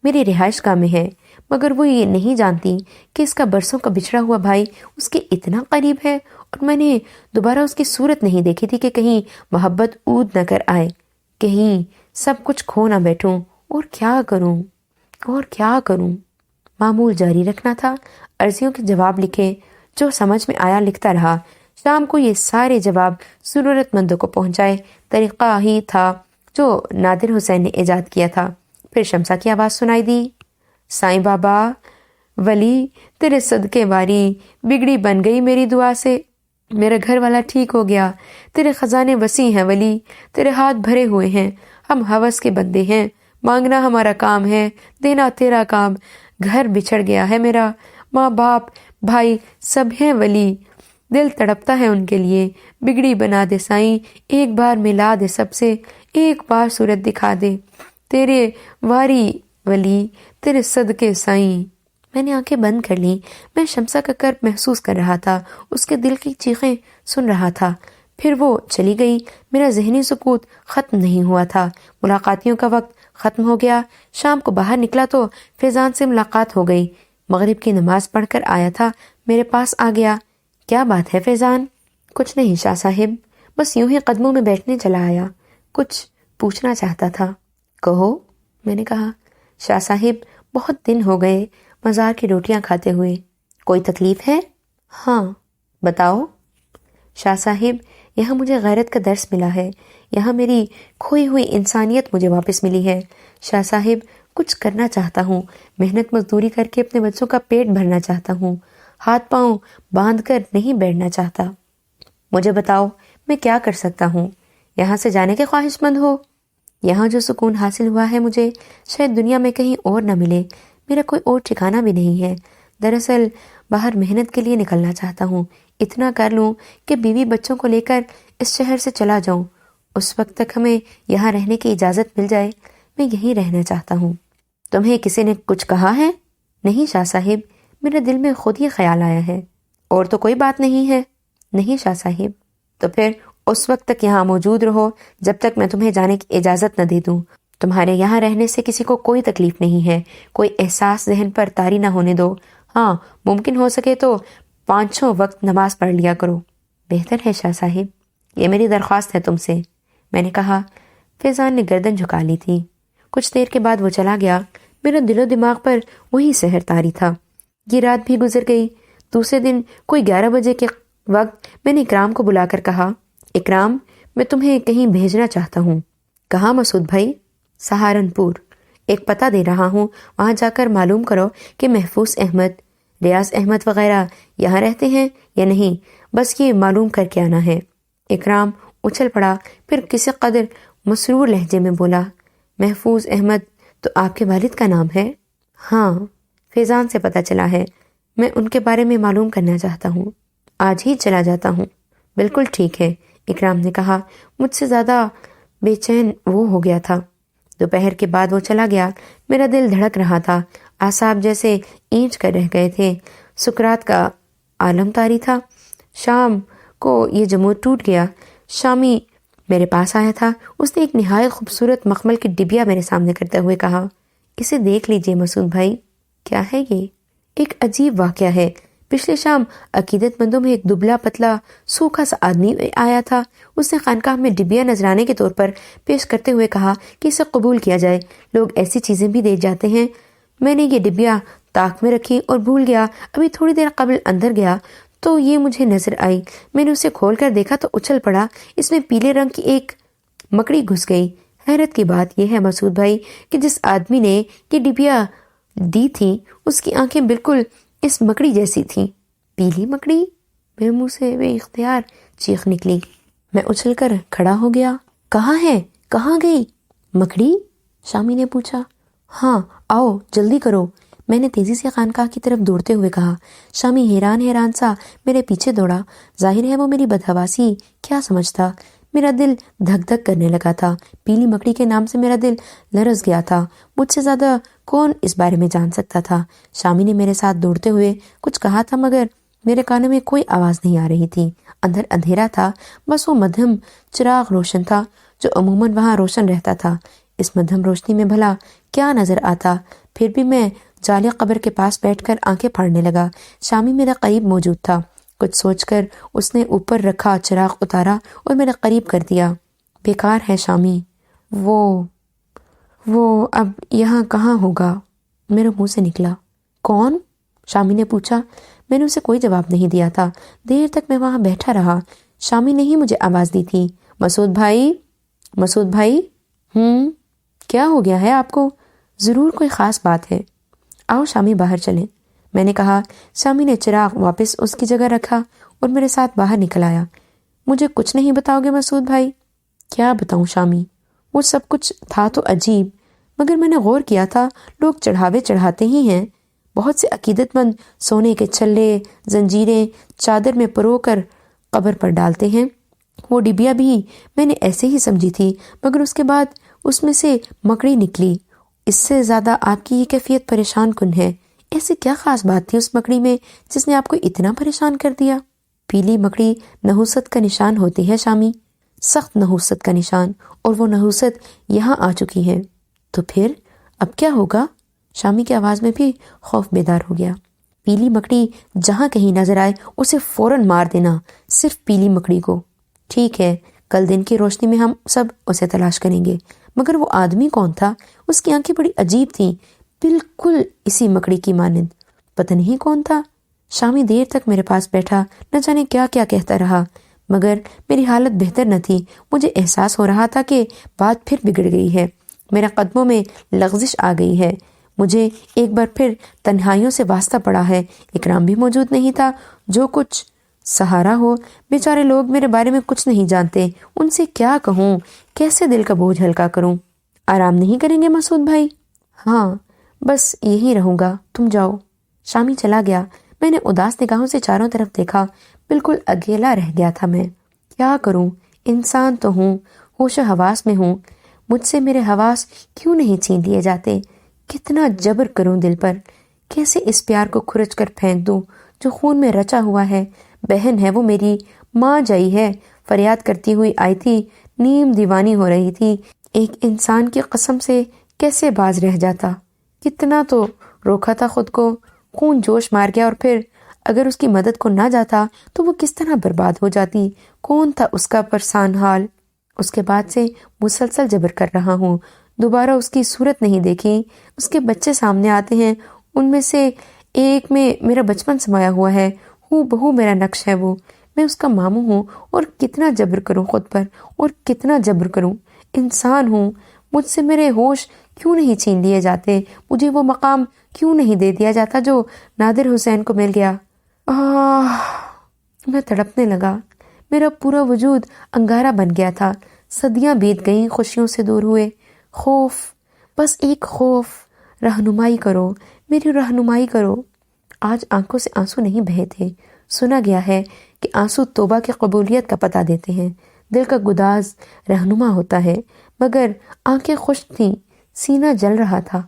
میری رہائش گاہ میں ہے، مگر وہ یہ نہیں جانتی کہ اس کا برسوں کا بچھڑا ہوا بھائی اس کے اتنا قریب ہے، اور میں نے دوبارہ اس کی صورت نہیں دیکھی تھی کہ کہیں محبت اود نہ کر آئے، کہیں سب کچھ کھو نہ بیٹھوں، اور کیا کروں۔ معمول جاری رکھنا تھا، عرضیوں کے جواب لکھے، جو سمجھ میں آیا لکھتا رہا۔ شام کو یہ سارے جواب ضرورت مندوں کو پہنچائے، طریقہ ہی تھا جو نادر حسین نے ایجاد کیا تھا۔ پھر شمسہ کی آواز سنائی دی، سائیں بابا ولی تیرے صدقے باری، بگڑی بن گئی میری دعا سے، میرا گھر والا ٹھیک ہو گیا، تیرے خزانے وسیع ہیں ولی، تیرے ہاتھ بھرے ہوئے ہیں، ہم ہوس کے بندے ہیں، مانگنا ہمارا کام ہے، دینا تیرا کام، گھر بچھڑ گیا ہے میرا، ماں باپ بھائی سب ہیں ولی، دل تڑپتا ہے ان کے لیے، بگڑی بنا دے سائیں، ایک بار ملا دے سب سے، ایک بار صورت دکھا دے، تیرے واری ولی، تیرے صدقے سائیں۔ میں نے آنکھیں بند کر لیں، میں شمسہ کا کرب محسوس کر رہا تھا، اس کے دل کی چیخیں سن رہا تھا۔ پھر وہ چلی گئی، میرا ذہنی سکوت ختم نہیں ہوا تھا۔ ملاقاتیوں کا وقت ختم ہو گیا، شام کو باہر نکلا تو فیضان سے ملاقات ہو گئی۔ مغرب کی نماز پڑھ کر آیا تھا، میرے پاس آ گیا۔ کیا بات ہے فیضان؟ کچھ نہیں شاہ صاحب، بس یوں ہی قدموں میں بیٹھنے چلا آیا، کچھ پوچھنا چاہتا تھا۔ کہو، میں نے کہا۔ شاہ صاحب بہت دن ہو گئے مزار کی روٹیاں کھاتے ہوئے، کوئی تکلیف ہے؟ ہاں، بتاؤ۔ شاہ صاحب یہاں مجھے غیرت کا درس ملا ہے، یہاں میری کھوئی ہوئی انسانیت مجھے واپس ملی ہے۔ شاہ صاحب کچھ کرنا چاہتا ہوں، محنت مزدوری کر کے اپنے بچوں کا پیٹ بھرنا چاہتا ہوں، ہاتھ پاؤں باندھ کر نہیں بیٹھنا چاہتا۔ مجھے بتاؤ میں کیا کر سکتا ہوں؟ یہاں سے جانے کے خواہش مند ہو؟ یہاں جو سکون حاصل ہوا ہے مجھے شاید دنیا میں کہیں اور نہ ملے، میرا کوئی اور ٹھکانہ بھی نہیں ہے۔ دراصل باہر محنت کے لیے نکلنا چاہتا ہوں، اتنا کر لوں کہ بیوی بچوں کو لے کر اس شہر سے چلا جاؤں، اس وقت تک ہمیں یہاں رہنے کی اجازت مل جائے، میں یہیں رہنا چاہتا ہوں۔ تمہیں کسی نے کچھ کہا ہے؟ نہیں شاہ صاحب، میرے دل میں خود ہی خیال آیا ہے۔ اور تو کوئی بات نہیں ہے؟ نہیں شاہ صاحب۔ تو پھر اس وقت تک یہاں موجود رہو جب تک میں تمہیں جانے کی اجازت نہ دے دوں۔ تمہارے یہاں رہنے سے کسی کو کوئی تکلیف نہیں ہے، کوئی احساس ذہن پر طاری نہ ہونے دو۔ ہاں، ممکن ہو سکے تو 5 وقت نماز پڑھ لیا کرو۔ بہتر ہے شاہ صاحب، یہ میری درخواست ہے تم سے، میں نے کہا۔ فیضان نے گردن جھکا لی تھی۔ کچھ دیر کے بعد وہ چلا گیا، میرا دل و دماغ پر وہی سحر طاری تھا۔ یہ رات بھی گزر گئی۔ دوسرے دن کوئی 11 بجے کے وقت میں نے اکرام کو بلا کر کہا، اکرام میں تمہیں کہیں بھیجنا چاہتا ہوں۔ کہاں مسعود بھائی؟ سہارنپور، ایک پتہ دے رہا ہوں، وہاں جا کر معلوم کرو کہ محفوظ احمد، ریاض احمد وغیرہ یہاں رہتے ہیں یا نہیں، بس یہ معلوم کر کے آنا ہے۔ اکرام اچھل پڑا، پھر کسی قدر مسرور لہجے میں بولا، محفوظ احمد تو آپ کے والد کا نام ہے؟ ہاں، فیضان سے پتہ چلا ہے، میں ان کے بارے میں معلوم کرنا چاہتا ہوں، آج ہی چلا جاتا ہوں۔ بالکل ٹھیک ہے، اکرام نے کہا۔ مجھ سے زیادہ بے چین وہ ہو گیا تھا۔ دوپہر کے بعد وہ چلا گیا، میرا دل دھڑک رہا تھا، اعصاب جیسے اینچ کر رہ گئے تھے، سکرات کا عالم طاری تھا۔ شام کو یہ جمود ٹوٹ گیا۔ شامی میرے پاس آیا تھا، اس نے ایک نہایت خوبصورت مخمل کی ڈبیا میرے سامنے کرتے ہوئے کہا، اسے دیکھ لیجئے مسعود بھائی۔ کیا ہے یہ؟ ایک عجیب واقعہ ہے۔ پچھلے شام عقیدت مندوں میں ایک دبلا پتلا سوکھا سا آدمی آیا تھا، اس نے خانقاہ میں ڈبیا نذرانے کے طور پر پیش کرتے ہوئے کہا کہ اسے قبول کیا جائے، لوگ ایسی چیزیں بھی دے جاتے ہیں۔ میں نے یہ ڈبیا طاق میں رکھی اور بھول گیا، ابھی تھوڑی دیر قبل اندر گیا تو یہ مجھے نظر آئی، میں نے اسے کھول کر دیکھا تو اچھل پڑا، اس میں پیلے رنگ کی ایک مکڑی گھس گئی۔ حیرت کی بات یہ ہے مسعود بھائی کہ جس آدمی نے یہ ڈبیا دی تھی اس کی آنکھیں بالکل اس مکڑی جیسی تھیں۔ پیلی مکڑی؟ میرے منہ سے بے اختیار چیخ نکلی۔ میں اچھل کر کھڑا ہو گیا۔ کہاں ہے؟ کہاں گئی مکڑی؟ شامی نے پوچھا۔ ہاں آؤ جلدی کرو، میں نے تیزی سے خانقاہ کی طرف دوڑتے ہوئے کہا۔ شامی حیران سا میرے پیچھے دوڑا، ظاہر ہے وہ میری بدحواسی کیا سمجھتا۔ میرا دل دھک دھک کرنے لگا تھا، پیلی مکڑی کے نام سے میرا دل لرز گیا تھا۔ مجھ سے زیادہ کون اس بارے میں جان سکتا تھا؟ شامی نے میرے ساتھ دوڑتے ہوئے کچھ کہا تھا مگر میرے کانوں میں کوئی آواز نہیں آ رہی تھی۔ اندر اندھیرا تھا، بس وہ مدھم چراغ روشن تھا جو عموماً وہاں روشن رہتا تھا۔ اس مدھم روشنی میں بھلا کیا نظر آتا؟ پھر بھی میں جالے قبر کے پاس بیٹھ کر آنکھیں پھاڑنے لگا۔ شامی میرے قریب موجود تھا۔ کچھ سوچ کر اس نے اوپر رکھا چراغ اتارا اور میرے قریب کر دیا۔ بیکار ہے شامی، وہ اب یہاں کہاں ہوگا؟ میرے منہ سے نکلا۔ کون؟ شامی نے پوچھا۔ میں نے اسے کوئی جواب نہیں دیا تھا۔ دیر تک میں وہاں بیٹھا رہا۔ شامی نے ہی مجھے آواز دی تھی، مسعود بھائی، مسعود بھائی۔ کیا ہو گیا ہے آپ کو؟ ضرور کوئی خاص بات ہے، آؤ شامی باہر چلیں، میں نے کہا۔ شامی نے چراغ واپس اس کی جگہ رکھا اور میرے ساتھ باہر نکل آیا۔ مجھے کچھ نہیں بتاؤ گے مسعود بھائی؟ کیا بتاؤں شامی؟ وہ سب کچھ تھا تو عجیب، مگر میں نے غور کیا تھا لوگ چڑھاوے چڑھاتے ہی ہیں۔ بہت سے عقیدت مند سونے کے چھلے، زنجیریں چادر میں پرو کر قبر پر ڈالتے ہیں۔ وہ ڈبیا بھی میں نے ایسے ہی سمجھی تھی، مگر اس کے بعد اس میں سے مکڑی نکلی۔ اس سے زیادہ آپ کی یہ کیفیت پریشان کن ہے۔ ایسی کیا خاص بات تھی اس مکڑی میں جس نے آپ کو اتنا پریشان کر دیا؟ پیلی مکڑی نحوست کا نشان ہوتی ہے شامی، سخت نحوست کا نشان، اور وہ نحوست یہاں آ چکی ہے۔ تو پھر اب کیا ہوگا؟ شامی کی آواز میں بھی خوف بیدار ہو گیا۔ پیلی مکڑی جہاں کہیں نظر آئے اسے فوراً مار دینا، صرف پیلی مکڑی کو۔ ٹھیک ہے، کل دن کی روشنی میں ہم سب اسے تلاش کریں گے۔ مگر وہ آدمی کون تھا؟ اس کی آنکھیں بڑی عجیب تھیں، بالکل اسی مکڑی کی مانند۔ پتہ نہیں کون تھا۔ شامی دیر تک میرے پاس بیٹھا، نہ جانے کیا کیا کہتا رہا، مگر میری حالت بہتر نہ تھی۔ مجھے احساس ہو رہا تھا کہ بات پھر بگڑ گئی ہے، میرے قدموں میں لغزش آ گئی ہے۔ مجھے ایک بار پھر تنہائیوں سے واسطہ پڑا ہے۔ اکرام بھی موجود نہیں تھا۔ جو کچھ سہارا ہو، بیچارے لوگ میرے بارے میں کچھ نہیں جانتے، ان سے کیا کہوں؟ کیسے دل کا بوجھ ہلکا کروں؟ آرام نہیں کریں گے مسعود بھائی؟ ہاں، بس یہی رہوں گا، تم جاؤ۔ شامی چلا گیا۔ میں نے اداس نگاہوں سے چاروں طرف دیکھا، بالکل اکیلا رہ گیا تھا میں۔ کیا کروں؟ انسان تو ہوں، ہوش و حواس میں ہوں، مجھ سے میرے حواس کیوں نہیں چھین لیے جاتے؟ کتنا جبر کروں دل پر؟ کیسے اس پیار کو کھرچ کر پھینک دوں جو خون میں رچا ہوا ہے؟ بہن ہے وہ میری، ماں جائی ہے، فریاد کرتی ہوئی آئی تھی، نیم دیوانی ہو رہی تھی۔ ایک انسان کی قسم سے کیسے باز رہ جاتا؟ کتنا تو روکا تھا خود کو، خون جوش مار گیا، اور پھر اگر اس کی مدد کو نہ جاتا تو وہ کس طرح برباد ہو جاتی؟ کون تھا اس کا پرسان حال؟ اس کے بعد سے مسلسل جبر کر رہا ہوں، دوبارہ اس کی صورت نہیں دیکھی۔ اس کے بچے سامنے آتے ہیں، ان میں سے ایک میں میرا بچپن سمایا ہوا ہے، ہو بہو میرا نقش ہے وہ۔ میں اس کا ماموں ہوں، اور کتنا جبر کروں خود پر، اور کتنا جبر کروں؟ انسان ہوں، مجھ سے میرے ہوش کیوں نہیں چھین لیے جاتے؟ مجھے وہ مقام کیوں نہیں دے دیا جاتا جو نادر حسین کو مل گیا؟ میں تڑپنے لگا، میرا پورا وجود انگارہ بن گیا تھا۔ صدیاں بیت گئیں، خوشیوں سے دور ہوئے۔ خوف، بس ایک خوف۔ رہنمائی کرو، میری رہنمائی کرو۔ آج آنکھوں سے آنسو نہیں بہے تھے۔ سنا گیا ہے کہ آنسو توبہ کی قبولیت کا پتہ دیتے ہیں، دل کا گداز رہنما ہوتا ہے، مگر آنکھیں خشک تھیں، سینہ جل رہا تھا۔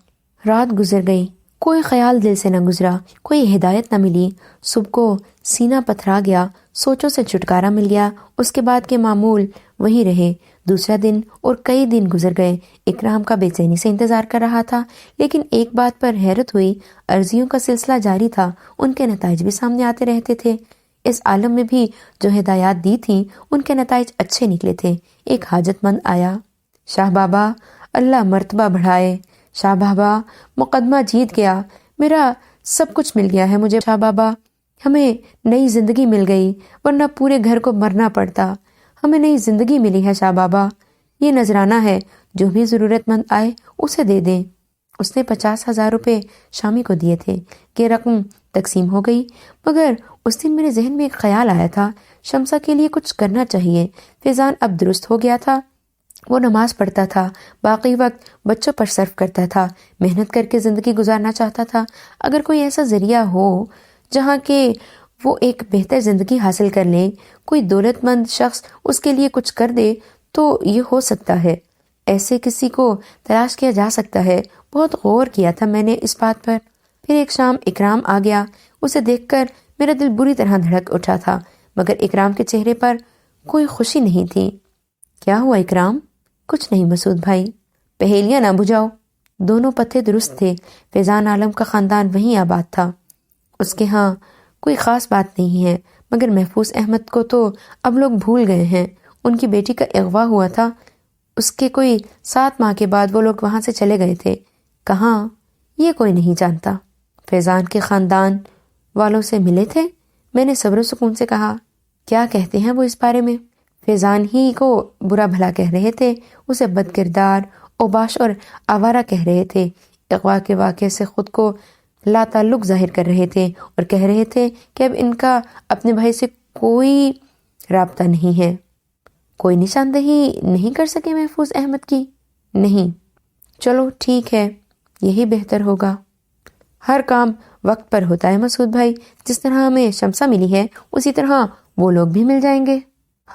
رات گزر گئی، کوئی خیال دل سے نہ گزرا، کوئی ہدایت نہ ملی۔ صبح کو سینہ پتھرا گیا، سوچوں سے چھٹکارا مل گیا۔ اس کے بعد کے معمول وہی رہے۔ دوسرا دن اور کئی دن گزر گئے۔ اکرام کا بے چینی سے انتظار کر رہا تھا، لیکن ایک بات پر حیرت ہوئی، عرضیوں کا سلسلہ جاری تھا، ان کے نتائج بھی سامنے آتے رہتے تھے۔ اس عالم میں بھی جو ہدایات دی تھیں ان کے نتائج اچھے نکلے تھے۔ ایک حاجت مند آیا، شاہ بابا اللہ مرتبہ بڑھائے، شاہ بابا مقدمہ جیت گیا، میرا سب کچھ مل گیا ہے مجھے شاہ بابا، ہمیں نئی زندگی مل گئی، ورنہ پورے گھر کو مرنا پڑتا، ہمیں نئی زندگی ملی ہے شاہ بابا، یہ نذرانہ ہے، جو بھی ضرورت مند آئے اسے دے دیں۔ اس نے 50,000 روپے شامی کو دیے تھے، یہ رقم تقسیم ہو گئی، مگر اس دن میرے ذہن میں ایک خیال آیا تھا، شمسا کے لیے کچھ کرنا چاہیے۔ فیضان اب درست ہو گیا تھا، وہ نماز پڑھتا تھا، باقی وقت بچوں پر صرف کرتا تھا، محنت کر کے زندگی گزارنا چاہتا تھا۔ اگر کوئی ایسا ذریعہ ہو جہاں کہ وہ ایک بہتر زندگی حاصل کر لیں، کوئی دولت مند شخص اس کے لیے کچھ کر دے تو یہ ہو سکتا ہے، ایسے کسی کو تلاش کیا جا سکتا ہے۔ بہت غور کیا تھا میں نے اس بات پر۔ پھر ایک شام اکرام آ گیا، اسے دیکھ کر میرا دل بری طرح دھڑک اٹھا تھا، مگر اکرام کے چہرے پر کوئی خوشی نہیں تھی۔ کیا ہوا اکرام؟ کچھ نہیں مسعود بھائی۔ پہیلیاں نہ بجھاؤ۔ دونوں پتے درست تھے۔ فیضان عالم کا خاندان وہیں آباد تھا۔ اس کے ہاں کوئی خاص بات نہیں ہے، مگر محفوظ احمد کو تو اب لوگ بھول گئے ہیں۔ ان کی بیٹی کا اغوا ہوا تھا، اس کے کوئی 7 ماہ کے بعد وہ لوگ وہاں سے چلے گئے تھے۔ کہاں؟ یہ کوئی نہیں جانتا۔ فیضان کے خاندان والوں سے ملے تھے؟ میں نے صبر و سکون سے کہا۔ کیا کہتے ہیں وہ اس بارے میں؟ فیضان ہی کو برا بھلا کہہ رہے تھے، اسے بد کردار، اوباش اور آوارہ کہہ رہے تھے۔ اغوا کے واقعے سے خود کو لا تعلق ظاہر کر رہے تھے اور کہہ رہے تھے کہ اب ان کا اپنے بھائی سے کوئی رابطہ نہیں ہے۔ کوئی نشاندہی نہیں کر سکے محفوظ احمد کی؟ نہیں۔ چلو ٹھیک ہے، یہی بہتر ہوگا۔ ہر کام وقت پر ہوتا ہے مسعود بھائی، جس طرح ہمیں شمسہ ملی ہے اسی طرح وہ لوگ بھی مل جائیں گے۔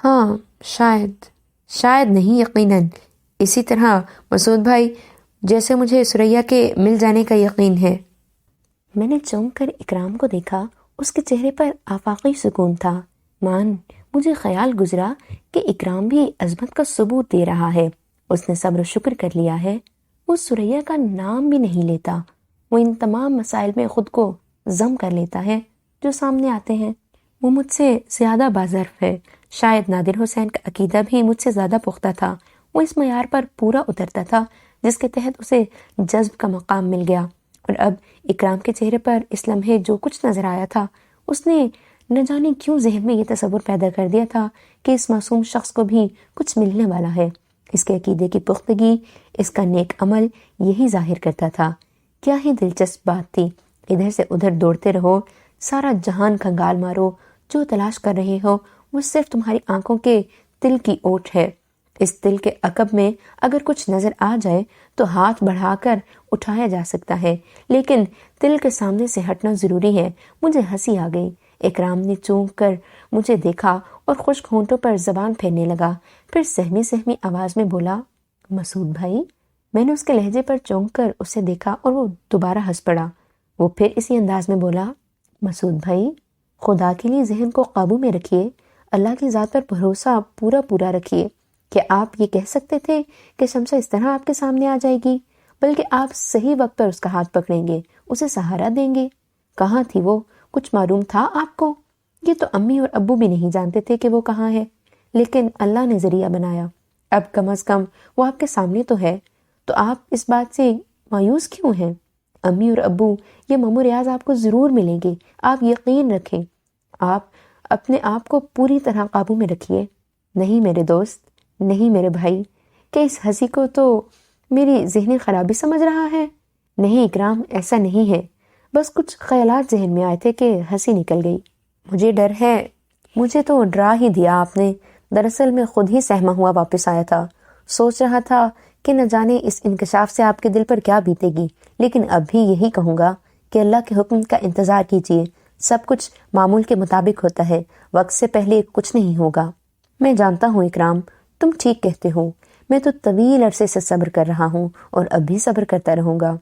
ہاں شاید نہیں، یقیناً اسی طرح مسعود بھائی جیسے مجھے سریا کے مل جانے کا یقین ہے۔ میں نے چونک کر اکرام کو دیکھا، اس کے چہرے پر آفاقی سکون تھا۔ مجھے خیال گزرا کہ اکرام بھی عظمت کا ثبوت دے رہا ہے۔ اس نے صبر و شکر کر لیا ہے، وہ سریا کا نام بھی نہیں لیتا۔ وہ ان تمام مسائل میں خود کو ضم کر لیتا ہے جو سامنے آتے ہیں۔ وہ مجھ سے زیادہ باظرف ہے۔ شاید نادر حسین کا عقیدہ بھی مجھ سے زیادہ پختہ تھا۔ وہ اس معیار پر پورا اترتا تھا جس کے تحت اسے جذب کا مقام مل گیا، اور اب اکرام کے چہرے پر اس لمحے جو کچھ نظر آیا تھا، اس نے نہ جانے کیوں ذہن میں یہ تصور پیدا کر دیا تھا کہ اس معصوم شخص کو بھی کچھ ملنے والا ہے۔ اس کے عقیدے کی پختگی، اس کا نیک عمل یہی ظاہر کرتا تھا۔ کیا ہی دلچسپ بات تھی۔ ادھر سے ادھر دوڑتے رہو، سارا جہان کھنگال مارو، جو تلاش کر رہے ہو وہ صرف تمہاری آنکھوں کے تل کی اوٹ ہے۔ اس تل کے عقب میں اگر کچھ نظر آ جائے تو ہاتھ بڑھا کر اٹھایا جا سکتا ہے، لیکن تل کے سامنے سے ہٹنا ضروری ہے۔ مجھے ہنسی آ گئی۔ اکرام نے چونک کر مجھے دیکھا اور خشک ہونٹوں پر زبان پھیرنے لگا، پھر سہمی آواز میں بولا، مسعود بھائی۔ میں نے اس کے لہجے پر چونک کر اسے دیکھا اور وہ دوبارہ ہنس پڑا۔ وہ پھر اسی انداز میں بولا، مسعود بھائی، خدا کے لیے ذہن کو قابو میں رکھیے، اللہ کی ذات پر بھروسہ پورا رکھیے۔ کہ آپ یہ کہہ سکتے تھے کہ شمسہ اس طرح آپ کے سامنے آ جائے گی، بلکہ آپ صحیح وقت پر اس کا ہاتھ پکڑیں گے، اسے سہارا دیں گے۔ کہاں تھی وہ؟ کچھ معلوم تھا آپ کو؟ یہ تو امی اور ابو بھی نہیں جانتے تھے کہ وہ کہاں ہے، لیکن اللہ نے ذریعہ بنایا۔ اب کم از کم وہ آپ کے سامنے تو ہے، تو آپ اس بات سے مایوس کیوں ہیں؟ امی اور ابو یہ مامو ریاض آپ کو ضرور ملیں گے، آپ یقین رکھیں۔ آپ اپنے آپ کو پوری طرح قابو میں رکھیے۔ نہیں میرے دوست، نہیں میرے بھائی، کہ اس ہنسی کو تو میری ذہنی خرابی سمجھ رہا ہے؟ نہیں اکرام، ایسا نہیں ہے، بس کچھ خیالات ذہن میں آئے تھے کہ ہنسی نکل گئی۔ مجھے ڈر ہے۔ مجھے تو ڈرا ہی دیا آپ نے۔ دراصل میں خود ہی سہما ہوا واپس آیا تھا، سوچ رہا تھا کہ نہ جانے اس انکشاف سے آپ کے دل پر کیا بیتے گی، لیکن اب بھی یہی کہوں گا کہ اللہ کے حکم کا انتظار کیجیے، سب کچھ معمول کے مطابق ہوتا ہے، وقت سے پہلے کچھ نہیں ہوگا۔ میں جانتا ہوں اکرام، تم ٹھیک کہتے ہو، میں تو طویل عرصے سے صبر کر رہا ہوں اور اب بھی صبر کرتا رہوں گا۔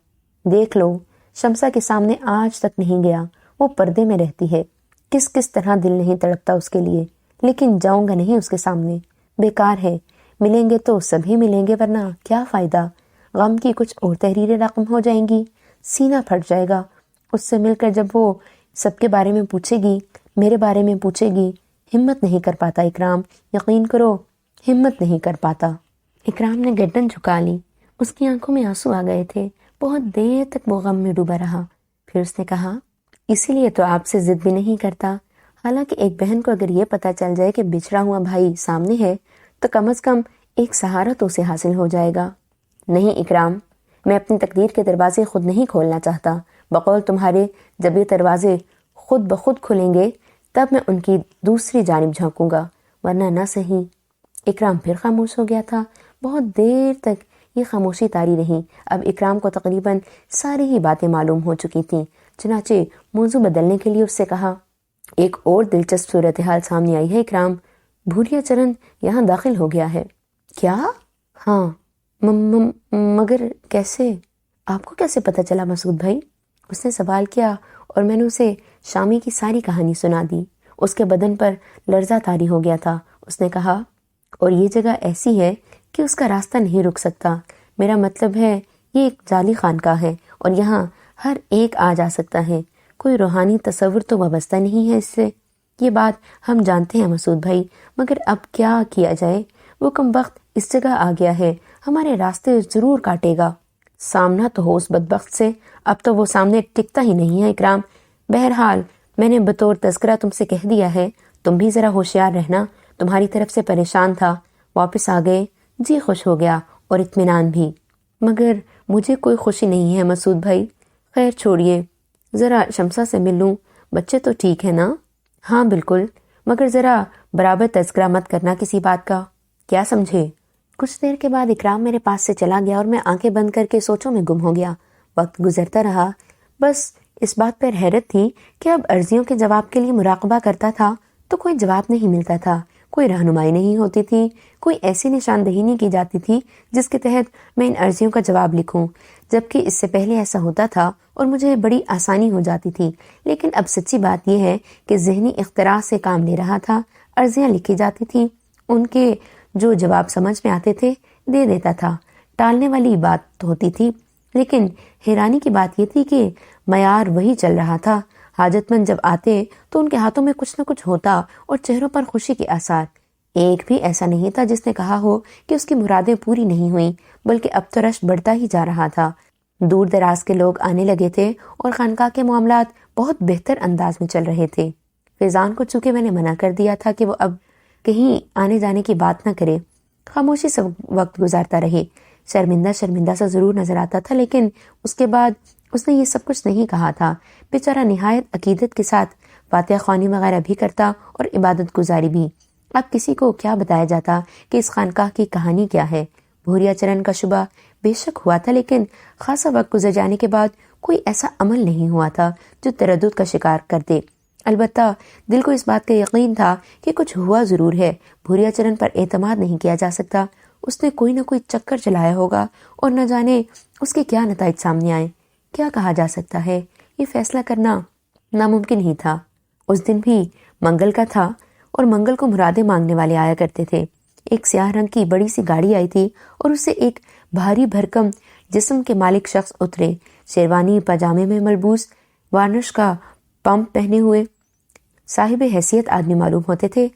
دیکھ لو، شمسہ کے سامنے آج تک نہیں گیا، وہ پردے میں رہتی ہے، کس طرح دل نہیں تڑپتا اس کے لیے، لیکن جاؤں گا نہیں اس کے سامنے، بیکار ہے، ملیں گے تو سبھی ملیں گے، ورنہ کیا فائدہ؟ غم کی کچھ اور تحریریں رقم ہو جائیں گی، سینہ پھٹ جائے گا۔ اس سے مل کر جب وہ سب کے بارے میں پوچھے گی، میرے بارے میں پوچھے گی، ہمت نہیں کر پاتا اکرام، یقین کرو، ہمت نہیں کر پاتا۔ اکرام نے گردن جھکا لی، اس کی آنکھوں میں آنسو آ گئے تھے۔ بہت دیر تک وہ غم میں ڈوبا رہا، پھر اس نے کہا، اسی لیے تو آپ سے ضد بھی نہیں کرتا۔ حالانکہ ایک بہن کو اگر یہ پتہ چل جائے کہ بچھڑا ہوا بھائی سامنے ہے تو کم از کم ایک سہارا تو اسے حاصل ہو جائے گا۔ نہیں اکرام، میں اپنی تقدیر کے دروازے خود نہیں کھولنا چاہتا، بقول تمہارے جب یہ دروازے خود بخود کھلیں گے تب میں ان کی دوسری جانب جھانکوں گا، ورنہ نہ صحیح۔ اکرام پھر خاموش ہو گیا تھا۔ بہت دیر تک یہ خاموشی طاری رہی۔ اب اکرام کو تقریباً ساری ہی باتیں معلوم ہو چکی تھیں، چنانچہ موضوع بدلنے کے لیے اس سے کہا، ایک اور دلچسپ صورتحال سامنے آئی ہے اکرام، بھوریا چرن یہاں داخل ہو گیا ہے۔ کیا؟ ہاں، مگر کیسے؟ آپ کو کیسے پتہ چلا مسعود بھائی؟ اس نے سوال کیا اور میں نے اسے شامی کی ساری کہانی سنا دی۔ اس کے بدن پر لرزہ طاری ہو گیا تھا۔ اس نے کہا، اور یہ جگہ ایسی ہے کہ اس کا راستہ نہیں رک سکتا، میرا مطلب ہے یہ ایک جعلی خانقاہ ہے اور یہاں ہر ایک آ جا سکتا ہے، کوئی روحانی تصور تو وابستہ نہیں ہے اس سے۔ یہ بات ہم جانتے ہیں مسعود بھائی، مگر اب کیا کیا جائے؟ وہ کم وقت اس جگہ آ گیا ہے، ہمارے راستے ضرور کاٹے گا۔ سامنا تو ہو اس بدبخت سے، اب تو وہ سامنے ٹکتا ہی نہیں ہے اکرام۔ بہرحال میں نے بطور تذکرہ تم سے کہہ دیا ہے، تم بھی ذرا ہوشیار رہنا، تمہاری طرف سے پریشان تھا، واپس آ گئے، جی خوش ہو گیا اور اطمینان بھی۔ مگر مجھے کوئی خوشی نہیں ہے مسعود بھائی۔ خیر چھوڑیے، ذرا شمسہ سے مل لوں، بچے تو ٹھیک ہے نا؟ ہاں بالکل، مگر ذرا برابر تذکرہ مت کرنا کسی بات کا، کیا سمجھے؟ کچھ دیر کے بعد اکرام میرے پاس سے چلا گیا اور میں آنکھیں بند کر کے سوچوں میں گم ہو گیا۔ وقت گزرتا رہا، بس اس بات پر حیرت تھی کہ اب عرضیوں کے جواب کے لیے مراقبہ کرتا تھا تو کوئی جواب نہیں ملتا تھا، کوئی رہنمائی نہیں ہوتی تھی، کوئی ایسی نشاندہی نہیں کی جاتی تھی جس کے تحت میں ان عرضیوں کا جواب لکھوں، جبکہ اس سے پہلے ایسا ہوتا تھا اور مجھے بڑی آسانی ہو جاتی تھی۔ لیکن اب سچی بات یہ ہے کہ ذہنی اختراع سے کام لے رہا تھا، عرضیاں لکھی جاتی تھیں، ان کے جو جواب سمجھ میں آتے تھے دے دیتا تھا۔ ٹالنے والی بات ہوتی تھی، لیکن حیرانی کی بات یہ تھی کہ معیار وہی چل رہا تھا۔ حاجت مند جب آتے تو ان کے ہاتھوں میں کچھ نہ کچھ ہوتا اور چہروں پر خوشی کے آثار۔ ایک بھی ایسا نہیں تھا جس نے کہا ہو کہ اس کی مرادیں پوری نہیں ہوئیں، بلکہ اب تو رش بڑھتا ہی جا رہا تھا۔ دور دراز کے لوگ آنے لگے تھے اور خانقاہ کے معاملات بہت بہتر انداز میں چل رہے تھے۔ فیضان کو چونکہ میں نے منع کر دیا تھا کہ وہ اب کہیں آنے جانے کی بات نہ کرے، خاموشی سے وقت گزارتا رہے۔ شرمندہ سا ضرور نظر آتا تھا، لیکن اس کے بعد اس نے یہ سب کچھ نہیں کہا تھا۔ بیچارہ نہایت عقیدت کے ساتھ فاتحہ خوانی وغیرہ بھی کرتا اور عبادت گزاری بھی۔ اب کسی کو کیا بتایا جاتا کہ اس خانقاہ کی کہانی کیا ہے؟ بھوریا چرن کا شبہ بے شک ہوا تھا، لیکن خاصا وقت گزر جانے کے بعد کوئی ایسا عمل نہیں ہوا تھا جو تردد کا شکار کر دے۔ البتہ دل کو اس بات کا یقین تھا کہ کچھ ہوا ضرور ہے۔ بھوریا چرن پر اعتماد نہیں کیا جا سکتا، اس نے کوئی نہ کوئی چکر چلایا ہوگا اور نہ جانے اس کے کیا نتائج سامنے آئے۔ کیا کہا جا سکتا ہے؟ یہ فیصلہ کرنا ناممکن ہی تھا۔ اس دن بھی منگل کا تھا اور منگل کو مرادیں مانگنے والے آیا کرتے تھے۔ ایک سیاہ رنگ کی بڑی سی گاڑی آئی تھی اور اس سے ایک بھاری بھرکم جسم کے مالک شخص اترے، شیروانی پاجامے میں ملبوس، وارنش کا پمپ پہنے ہوئے، صاحب حیثیت آدمی معلوم ہوتے تھے۔